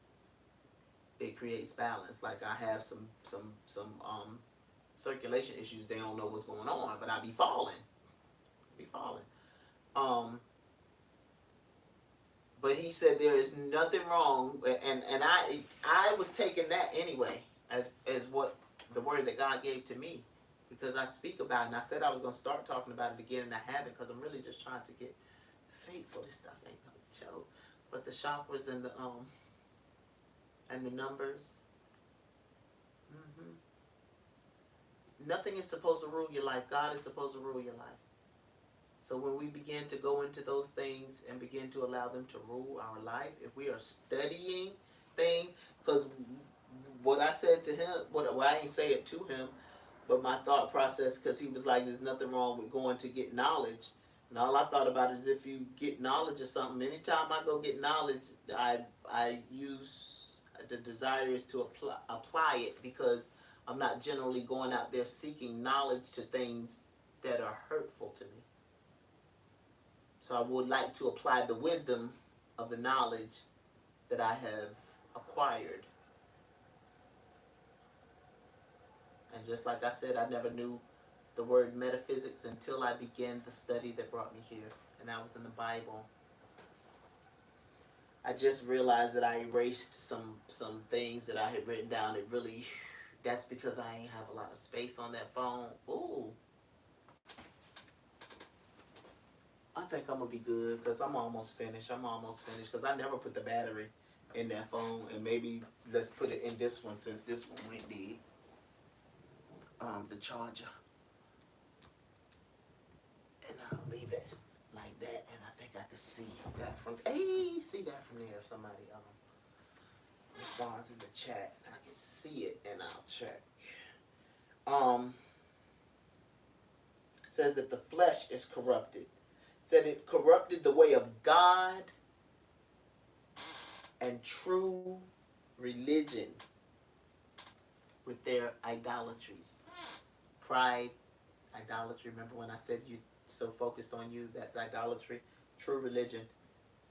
it creates balance. Like I have some circulation issues. They don't know what's going on, but I be falling. But he said there is nothing wrong, and I was taking that anyway as what the word that God gave to me, because I speak about it, and I said I was going to start talking about it again, and I haven't, because I'm really just trying to get faithful. This stuff ain't no joke. But the chakras and the numbers, nothing is supposed to rule your life. God is supposed to rule your life. So when we begin to go into those things and begin to allow them to rule our life, if we are studying things, because what I said to him, I didn't say it to him, but my thought process, because he was like, there's nothing wrong with going to get knowledge. And all I thought about is if you get knowledge or something, anytime I go get knowledge, I use, the desire is to apply it, because I'm not generally going out there seeking knowledge to things that are hurtful to me. So I would like to apply the wisdom of the knowledge that I have acquired. And just like I said, I never knew the word metaphysics until I began the study that brought me here. And that was in the Bible. I just realized that I erased some things that I had written down. That's because I ain't have a lot of space on that phone. Ooh. I think I'm going to be good because I'm almost finished. Because I never put the battery in that phone. And maybe let's put it in this one, since this one went dead. The charger. And I'll leave it like that. And I think I can see that from there. If somebody responds in the chat. I can see it and I'll check. Says that the flesh is corrupted. Said it corrupted the way of God and true religion with their idolatries. Pride, idolatry. Remember when I said you so focused on you? That's idolatry. True religion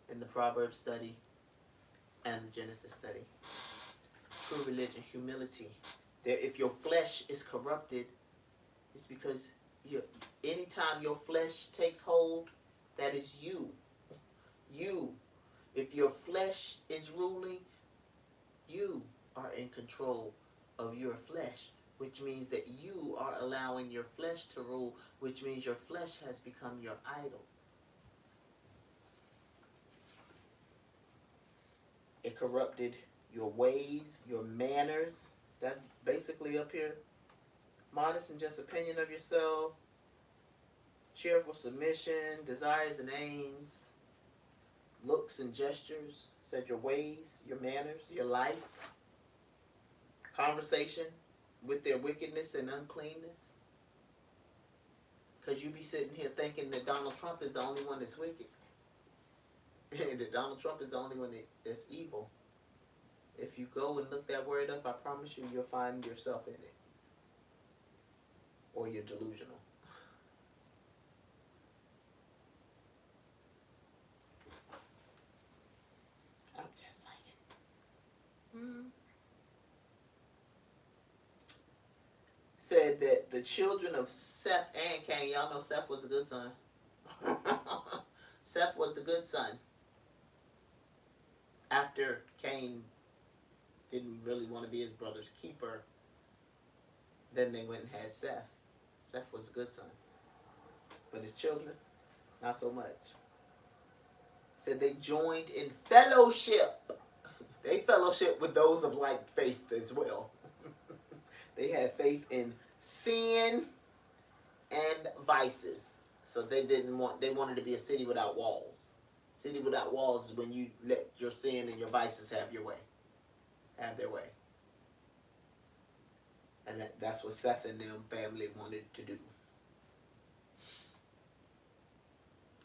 in the Proverbs study and the Genesis study. True religion, humility. If your flesh is corrupted, it's because anytime your flesh takes hold, that is you. You. If your flesh is ruling, you are in control of your flesh, which means that you are allowing your flesh to rule, which means your flesh has become your idol. It corrupted your ways, your manners. That basically up here. Modest and just opinion of yourself. cheerful submission, desires and aims, looks and gestures, said your ways, your manners, your life, conversation with their wickedness and uncleanness. Because you be sitting here thinking that Donald Trump is the only one that's wicked. And that Donald Trump is the only one that's evil. If you go and look that word up, I promise you, you'll find yourself in it. Or you're delusional. I'm just saying. Said that the children of Seth and Cain, y'all know Seth was a good son. Seth was the good son. After Cain didn't really want to be his brother's keeper, then they went and had Seth. Seth was a good son. But his children, not so much. Said they joined in fellowship. They fellowship with those of like faith as well. They had faith in sin and vices. So they wanted to be a city city without walls. City without walls is when you let your sin and your vices have their way. And that's what Seth and them family wanted to do.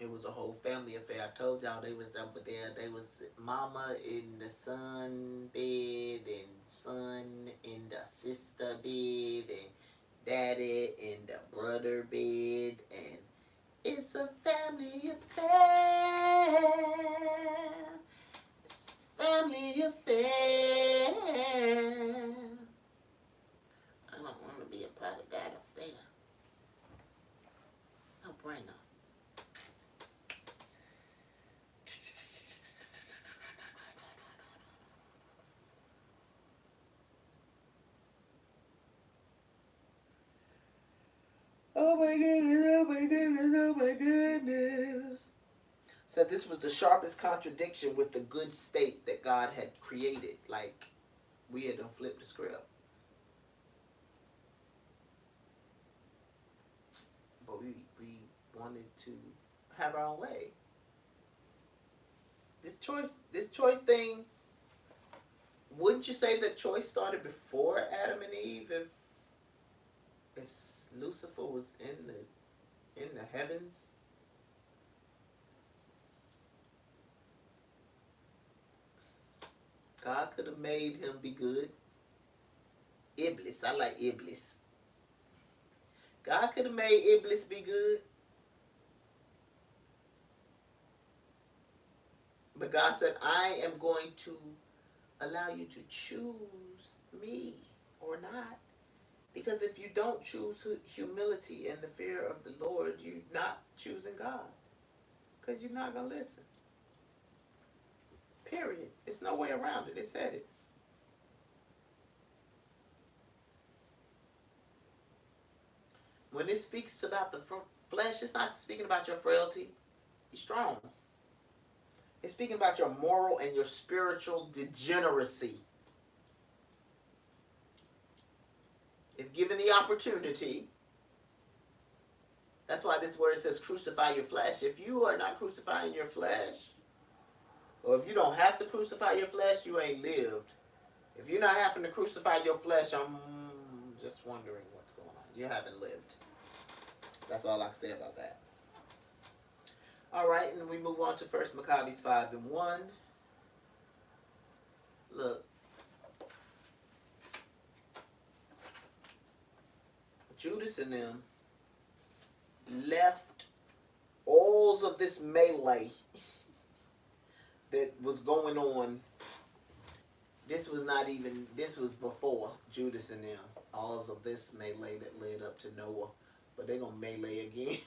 It was a whole family affair. I told y'all they was over there. They was mama in the son bed and son in the sister bed and daddy in the brother bed, and it's a family affair. It's a family affair. I don't want to be a part of that affair. No brainer. Oh my goodness, oh my goodness, oh my goodness. So this was the sharpest contradiction with the good state that God had created. Like, we had to flip the script. But we wanted to have our own way. This choice thing, wouldn't you say that choice started before Adam and Eve if Lucifer was in the heavens? God could have made him be good. Iblis, I like Iblis. God could have made Iblis be good. But God said, I am going to allow you to choose me or not. Because if you don't choose humility and the fear of the Lord, you're not choosing God. Because you're not going to listen. Period. There's no way around it. It said it. When it speaks about the flesh, it's not speaking about your frailty. You're strong. It's speaking about your moral and your spiritual degeneracy. If given the opportunity, that's why this word says crucify your flesh. If you are not crucifying your flesh, or if you don't have to crucify your flesh, you ain't lived. If you're not having to crucify your flesh, I'm just wondering what's going on. You haven't lived. That's all I can say about that. All right, and we move on to 1 Maccabees 5:1. Look. Judas and them left all of this melee that was going on. This was before Judas and them. All of this melee that led up to Noah. But they're going to melee again.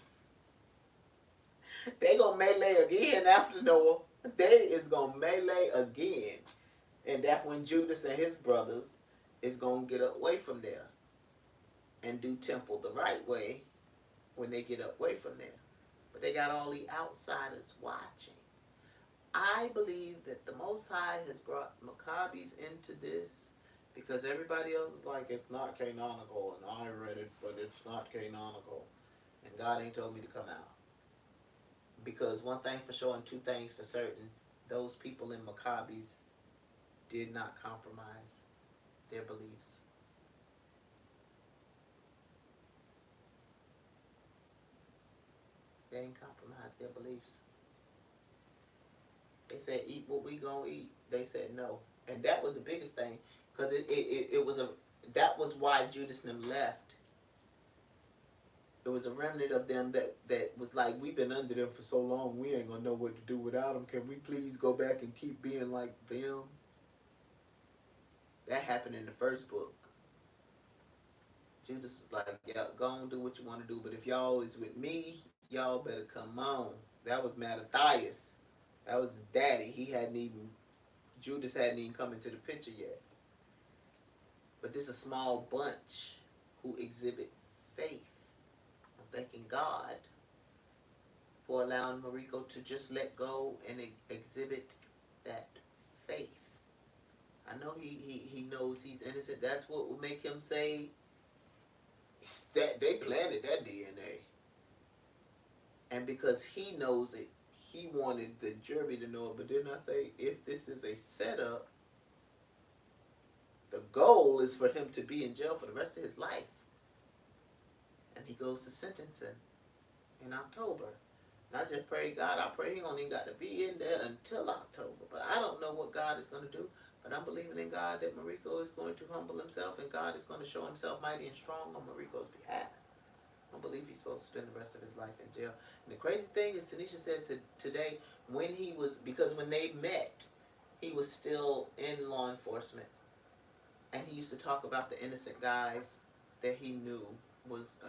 They're going to melee again after Noah. They is going to melee again. And that's when Judas and his brothers is going to get away from there and do temple the right way when they get away from there. But they got all the outsiders watching. I believe that the Most High has brought Maccabees into this because everybody else is like, it's not canonical, and I read it, but it's not canonical. And God ain't told me to come out. Because one thing for sure and two things for certain, those people in Maccabees did not compromise their beliefs. They didn't compromise their beliefs. They said, eat what we gonna eat. They said no. And that was the biggest thing. Because it was a, that was why Judas and them left. It was a remnant of them that was like, we've been under them for so long, we ain't gonna know what to do without them. Can we please go back and keep being like them? That happened in the first book. Judas was like, yeah, go on, do what you want to do, but if y'all is with me, y'all better come on. That was Mattathias. That was his daddy. Judas hadn't even come into the picture yet. But this is a small bunch who exhibit faith. I'm thanking God for allowing Mariko to just let go and exhibit that faith. I know he knows he's innocent. That's what will make him say that they planted that DNA. And because he knows it, he wanted the jury to know it. But didn't I say, if this is a setup, the goal is for him to be in jail for the rest of his life. And he goes to sentencing in October. And I just pray God, I pray he don't even got to be in there until October. But I don't know what God is going to do. But I'm believing in God that Mariko is going to humble himself and God is going to show himself mighty and strong on Mariko's behalf. I believe he's supposed to spend the rest of his life in jail. And the crazy thing is, Tanisha said today, when he was, because when they met, he was still in law enforcement. And he used to talk about the innocent guys that he knew.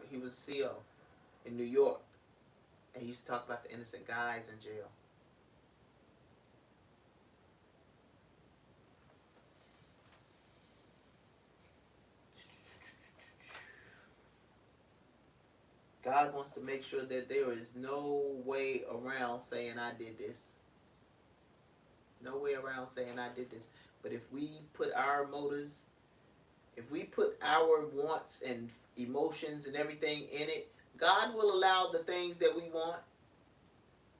He was a CO in New York. And he used to talk about the innocent guys in jail. God wants to make sure that there is no way around saying I did this. No way around saying I did this. But if we put our motives, if we put our wants and emotions and everything in it, God will allow the things that we want.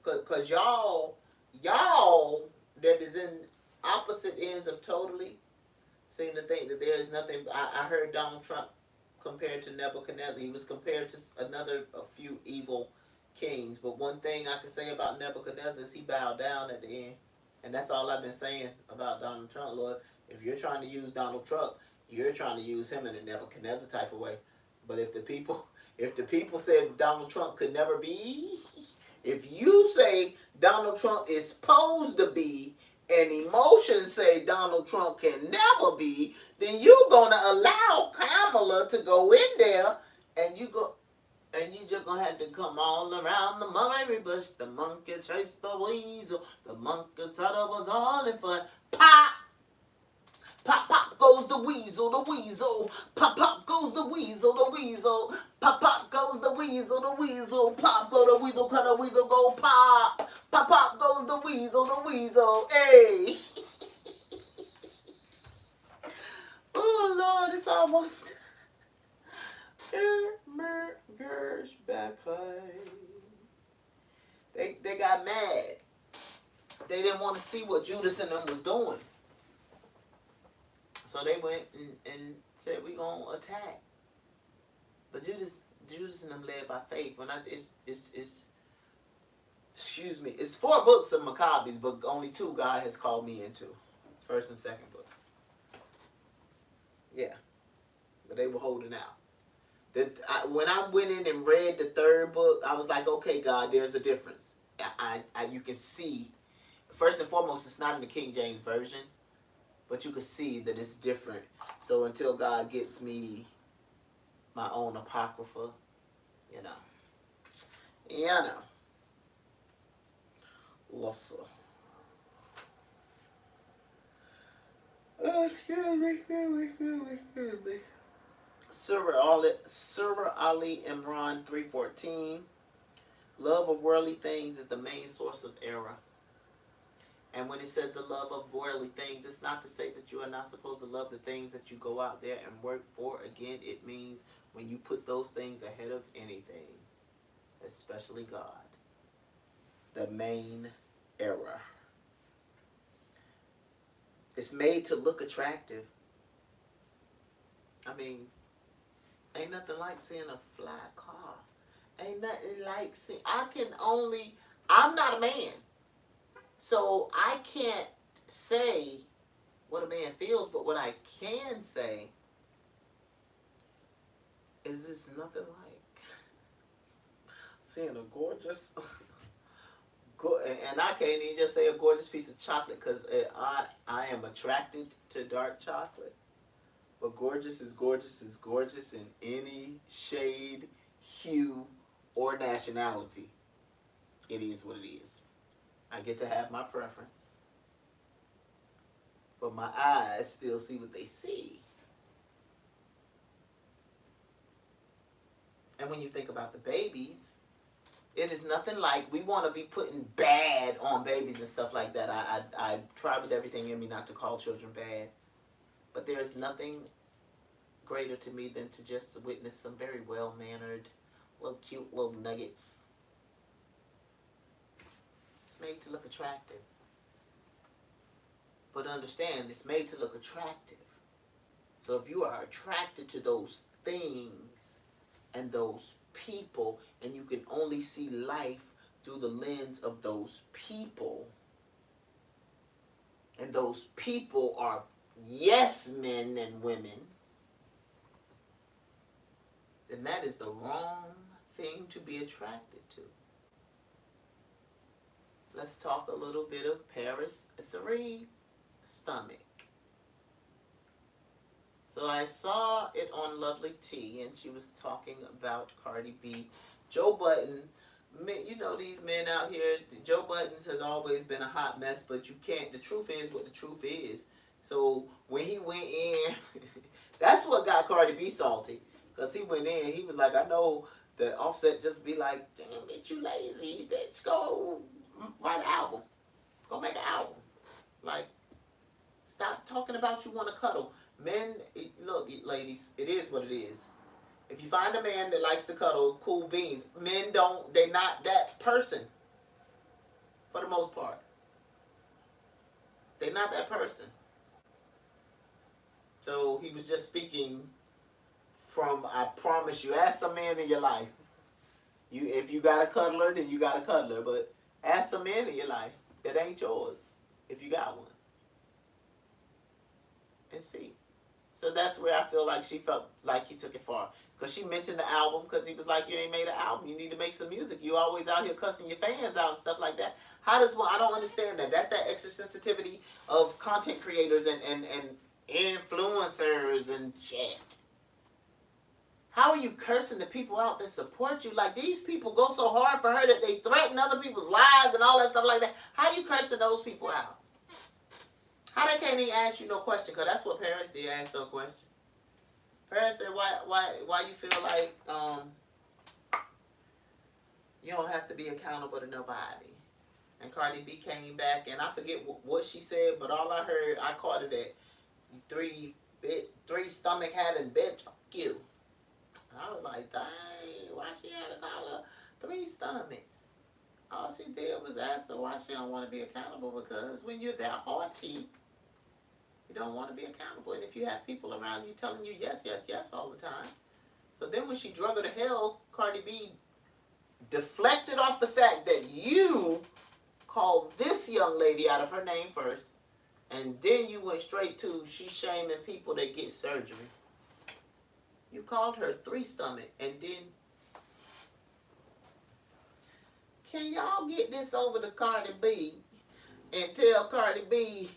Because y'all that is in opposite ends of totally seem to think that there is nothing. I heard Donald Trump compared to Nebuchadnezzar. He was compared to a few evil kings. But one thing I can say about Nebuchadnezzar is he bowed down at the end. And that's all I've been saying about Donald Trump, Lord. If you're trying to use Donald Trump, you're trying to use him in a Nebuchadnezzar type of way. But if the people said Donald Trump could never be, if you say Donald Trump is supposed to be, and emotions say Donald Trump can never be, then you're gonna allow Kamala to go in there, and you just gonna have to come all around the mulberry bush. The monkey chased the weasel. The monkey thought it was all in fun. Pop! Pop, pop goes the weasel, the weasel. Pop, pop goes the weasel, the weasel. Pop, pop goes the weasel, the weasel. Pop go the weasel, cut the weasel, go pop. Pop, pop goes the weasel, the weasel. Hey! Oh, Lord, it's almost... They got mad. They didn't want to see what Judas and them was doing. So they went and said, we going to attack. But Judas and them led by faith. It's 4 books of Maccabees, but only 2 God has called me into. First and second book. Yeah. But they were holding out. When I went in and read the 3rd book, I was like, okay, God, there's a difference. You can see, first and foremost, it's not in the King James Version, but you can see that it's different. So until God gets me my own Apocrypha, you know. Also. Excuse me. Surah Ali Imran 3:14. Love of worldly things is the main source of error. And when it says the love of worldly things, it's not to say that you are not supposed to love the things that you go out there and work for. Again, it means when you put those things ahead of anything. especially God. The main error. It's made to look attractive. I mean, ain't nothing like seeing a fly car. Ain't nothing like seeing. I'm not a man. So I can't say what a man feels, but what I can say is there's nothing like seeing a gorgeous, and I can't even just say a gorgeous piece of chocolate because I am attracted to dark chocolate. But gorgeous is gorgeous is gorgeous in any shade, hue, or nationality. It is what it is. I get to have my preference. But my eyes still see what they see. And when you think about the babies, it is nothing like we want to be putting bad on babies and stuff like that. I try with everything in me not to call children bad. But there is nothing greater to me than to just witness some very well-mannered, little cute little nuggets. It's made to look attractive. But understand, it's made to look attractive. So if you are attracted to those things and those people, and you can only see life through the lens of those people, and those people are yes men and women, then that is the wrong thing to be attracted to. Let's talk a little bit of Paris 3 stomach. So I saw it on Lovely T, and she was talking about Cardi B. Joe Budden, you know these men out here, Joe Budden has always been a hot mess, but you can't, the truth is what the truth is. So when he went in, that's what got Cardi B salty. Because he went in, he was like, I know the Offset just be like, damn, bitch, you lazy, bitch, go write an album. Go make an album. Like, stop talking about you want to cuddle. Men, look, ladies, it is what it is. If you find a man that likes to cuddle, cool beans. Men don't, they're not that person. For the most part. They're not that person. So he was just speaking from, I promise you, ask some man in your life. If you got a cuddler, then you got a cuddler. But ask some man in your life that ain't yours, if you got one. And see. So that's where I feel like she felt like he took it far. Because she mentioned the album, because he was like, you ain't made an album. You need to make some music. You always out here cussing your fans out and stuff like that. How does one, I don't understand that. That's that extra sensitivity of content creators and influencers and shit. How are you cursing the people out that support you? Like, these people go so hard for her that they threaten other people's lives and all that stuff like that. How you cursing those people out? How they can't even ask you no question? Because that's what Paris did, ask no question. Paris said, why you feel like you don't have to be accountable to nobody? And Cardi B came back, and I forget what she said, but all I heard, I caught it at three stomach having bitch, fuck you. And I was like, dang, why she had to call her 3 stomachs? All she did was ask her why she don't want to be accountable, because when you're that haughty, you don't want to be accountable. And if you have people around you telling you yes, yes, yes all the time. So then when she drug her to hell, Cardi B deflected off the fact that you called this young lady out of her name first. And then you went straight to she's shaming people that get surgery. You called her 3 stomach, and then can y'all get this over to Cardi B and tell Cardi B,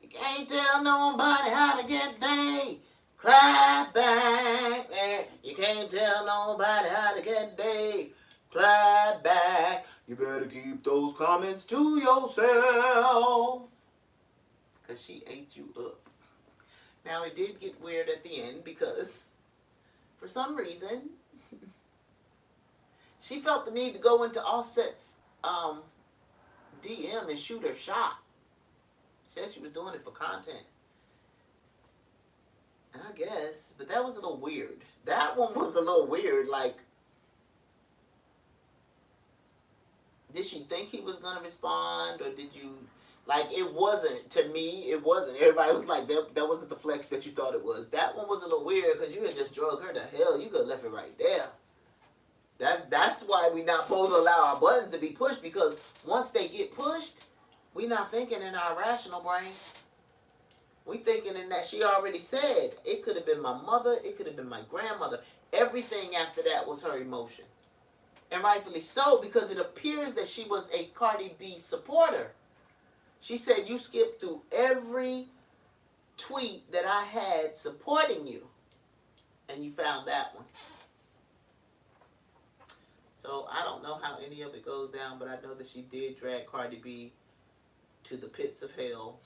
you can't tell nobody how to get day. Cry back. And you can't tell nobody how to get day. Cry back. You better keep those comments to yourself. Because she ate you up. Now, it did get weird at the end because for some reason, she felt the need to go into Offset's DM and shoot her shot. She said she was doing it for content. And I guess, but that was a little weird. That one was a little weird. Like, did she think he was gonna respond, or did you like? It wasn't, to me. It wasn't. Everybody was like, that wasn't the flex that you thought it was. That one was a little weird because you had just drug her to hell. You could have left it right there. That's why we not supposed to allow our buttons to be pushed, because once they get pushed, we not thinking in our rational brain. We thinking in that she already said it could have been my mother, it could have been my grandmother. Everything after that was her emotion. And rightfully so, because it appears that she was a Cardi B supporter. She said you skipped through every tweet that I had supporting you, and you found that one. So I don't know how any of it goes down, but I know that she did drag Cardi B to the pits of hell.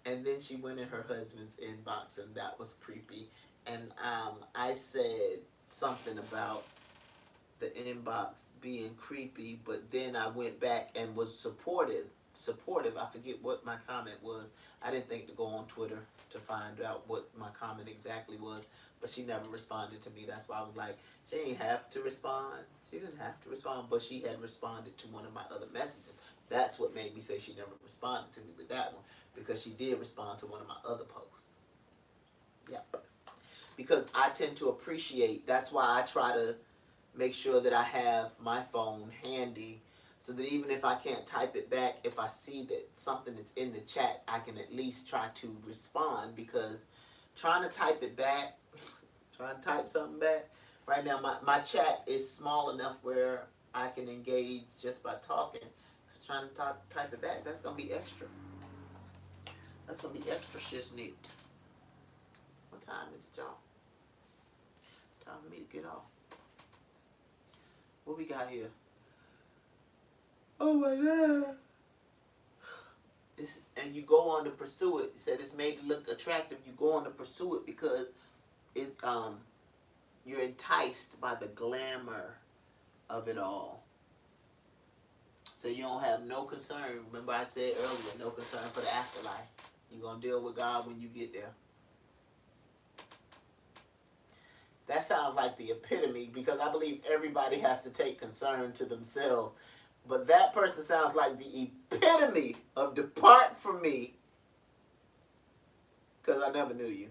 And then she went in her husband's inbox, and that was creepy. And I said something about the inbox being creepy, but then I went back and was supportive. I forget what my comment was. I didn't think to go on Twitter to find out what my comment exactly was, but she never responded to me. That's why I was like, she didn't have to respond. She didn't have to respond, but she had responded to one of my other messages. That's what made me say she never responded to me with that one, because she did respond to one of my other posts. Yep. Because I tend to appreciate, that's why I try to make sure that I have my phone handy, so that even if I can't type it back, if I see that something is in the chat, I can at least try to respond. Because trying to type it back, trying to type something back, right now my chat is small enough where I can engage just by talking. Trying to type it back, that's going to be extra. That's going to be extra shiznit. What time is it, y'all? Time for me to get off. What we got here? Oh my God. And you go on to pursue it. It said it's made to look attractive. You go on to pursue it because it you're enticed by the glamour of it all. So you don't have no concern. Remember I said earlier, no concern for the afterlife. You're going to deal with God when you get there. That sounds like the epitome, because I believe everybody has to take concern to themselves. But that person sounds like the epitome of depart from me, because I never knew you.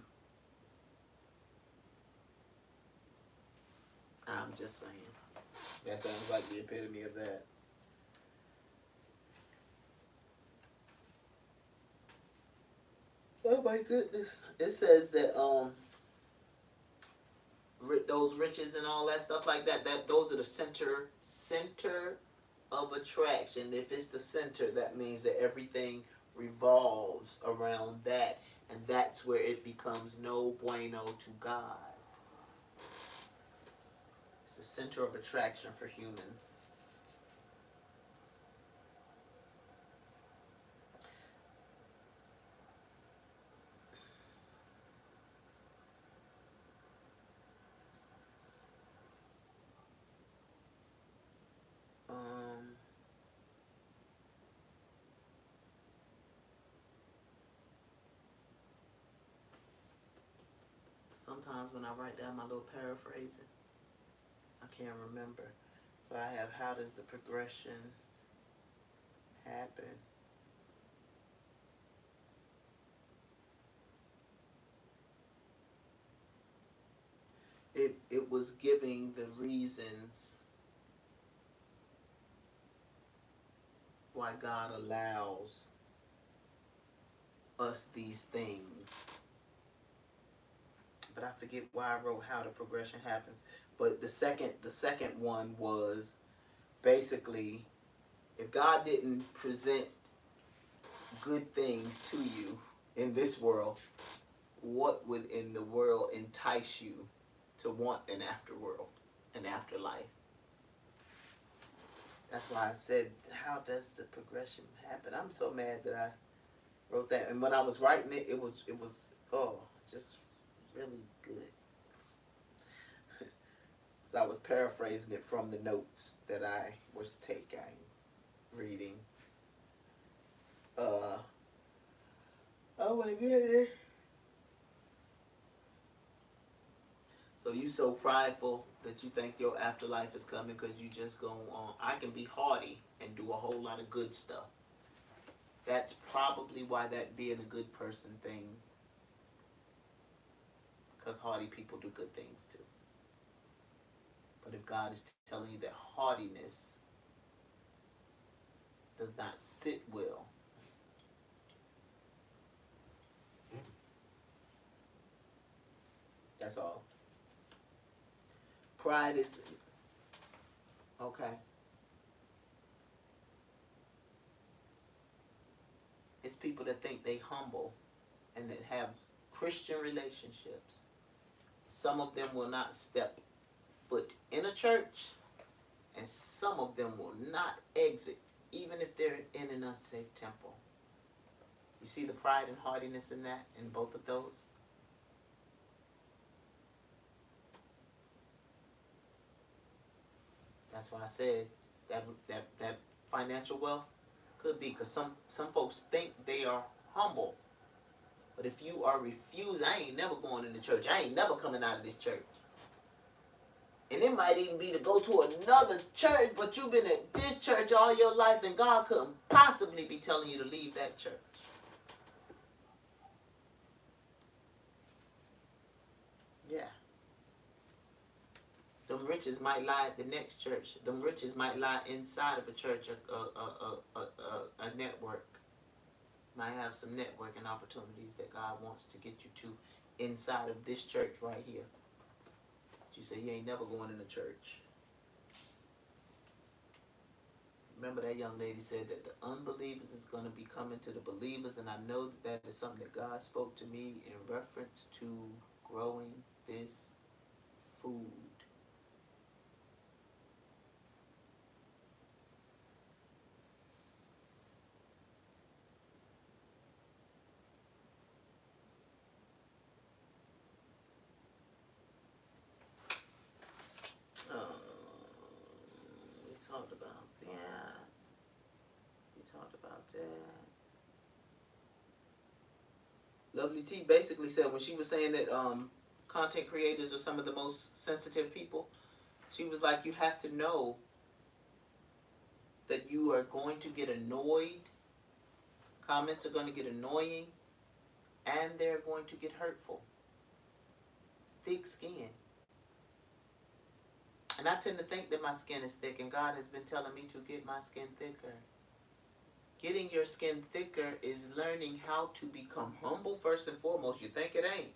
I'm just saying. That sounds like the epitome of that. Oh my goodness. It says that those riches and all that stuff like that, those are the center of attraction. If it's the center, that means that everything revolves around that, and that's where it becomes no bueno to God. It's the center of attraction for humans. Sometimes when I write down my little paraphrasing, I can't remember. So I have, how does the progression happen? It was giving the reasons why God allows us these things. But I forget why I wrote how the progression happens. But the second one was basically, if God didn't present good things to you in this world, what would in the world entice you to want an afterworld, an afterlife? That's why I said, how does the progression happen? I'm so mad that I wrote that. And when I was writing it, it was just really good. So I was paraphrasing it from the notes that I was reading. Oh my goodness. So you so prideful that you think your afterlife is coming because you just go on. I can be haughty and do a whole lot of good stuff. That's probably why that being a good person thing, because haughty people do good things too. But if God is telling you that haughtiness does not sit well, that's all. Pride is okay. It's people that think they humble and that have Christian relationships. Some of them will not step foot in a church, and some of them will not exit, even if they're in an unsafe temple. You see the pride and haughtiness in that, in both of those? That's why I said that financial wealth could be, because some folks think they are humble. But if you are refused, I ain't never going into church. I ain't never coming out of this church. And it might even be to go to another church, but you've been at this church all your life, and God couldn't possibly be telling you to leave that church. Yeah. Them riches might lie at the next church. Them riches might lie inside of a church, a network. Might have some networking opportunities that God wants to get you to inside of this church right here. You say you ain't never going in the church. Remember that young lady said that the unbelievers is going to be coming to the believers, and I know that is something that God spoke to me in reference to growing this food. We talked about that. We talked about that. Lovely T basically said when she was saying that content creators are some of the most sensitive people, she was like, you have to know that you are going to get annoyed. Comments are going to get annoying, and they're going to get hurtful. Thick skin. And I tend to think that my skin is thick, and God has been telling me to get my skin thicker. Getting your skin thicker is learning how to become humble first and foremost. You think it ain't.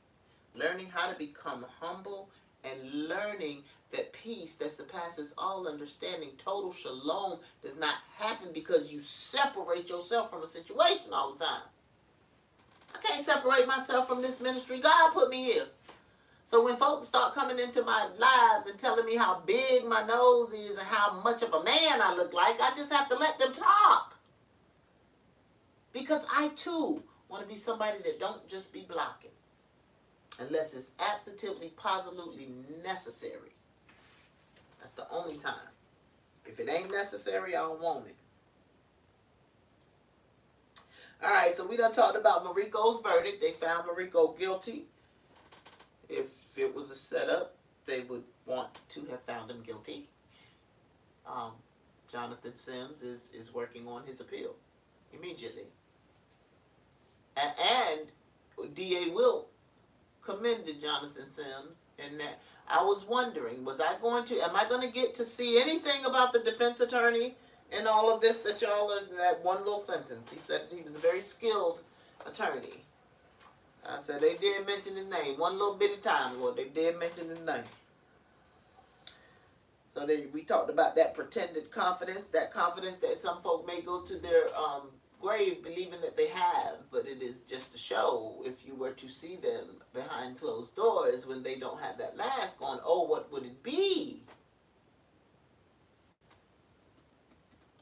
Learning how to become humble and learning that peace that surpasses all understanding, total shalom, does not happen because you separate yourself from a situation all the time. I can't separate myself from this ministry. God put me here. So when folks start coming into my lives and telling me how big my nose is and how much of a man I look like, I just have to let them talk. Because I too want to be somebody that don't just be blocking. Unless it's absolutely, positively necessary. That's the only time. If it ain't necessary, I don't want it. Alright, so we done talked about Mariko's verdict. They found Mariko guilty. If it was a setup, they would want to have found him guilty. Jonathan Sims is working on his appeal immediately. And DA Will commended Jonathan Sims in that. I was wondering, am I going to get to see anything about the defense attorney and all of this that y'all are, that one little sentence. He said he was a very skilled attorney. I said they did mention his name one little bit of time ago. They did mention his name. So we talked about that pretended confidence, that confidence that some folk may go to their grave believing that they have, but it is just a show. If you were to see them behind closed doors when they don't have that mask on, oh, what would it be?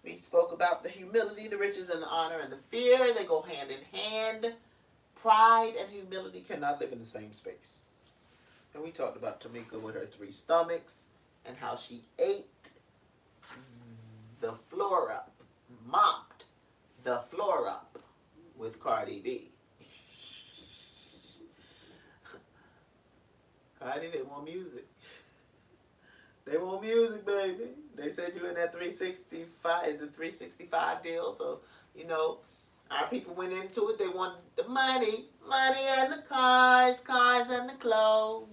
We spoke about the humility, the riches, and the honor, and the fear. They go hand in hand. Pride and humility cannot live in the same space. And we talked about Tamika with her 3 stomachs and how she ate the floor up, mopped the floor up with Cardi B. Cardi didn't want music. They want music, baby. They said you in that 365. Is it 365 deal? So, you know, our people went into it. They wanted the money. Money and the cars. Cars and the clothes.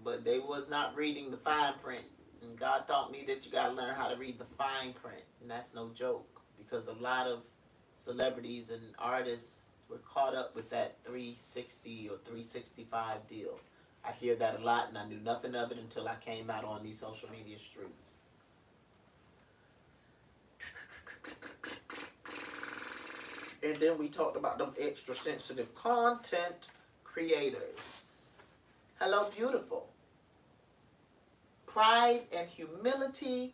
But they was not reading the fine print. And God taught me that you got to learn how to read the fine print. And that's no joke. Because a lot of celebrities and artists were caught up with that 360 or 365 deal. I hear that a lot, and I knew nothing of it until I came out on these social media streets. And then we talked about them extra sensitive content creators. Hello, beautiful. Pride and humility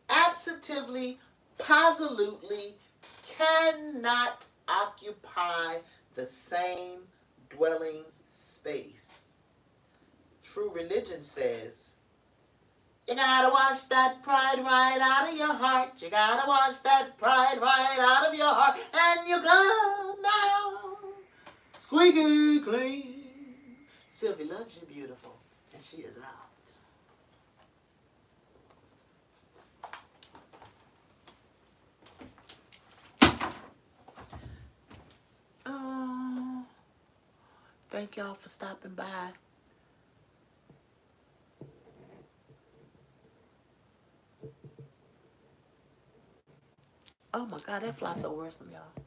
absolutely, positively cannot occupy the same dwelling space. True religion says, you gotta wash that pride right out of your heart. You gotta wash that pride right out of your heart. And you come out squeaky clean. Sylvie loves you, beautiful. And she is out. Oh, thank y'all for stopping by. Oh my God, that fly so worrisome, y'all.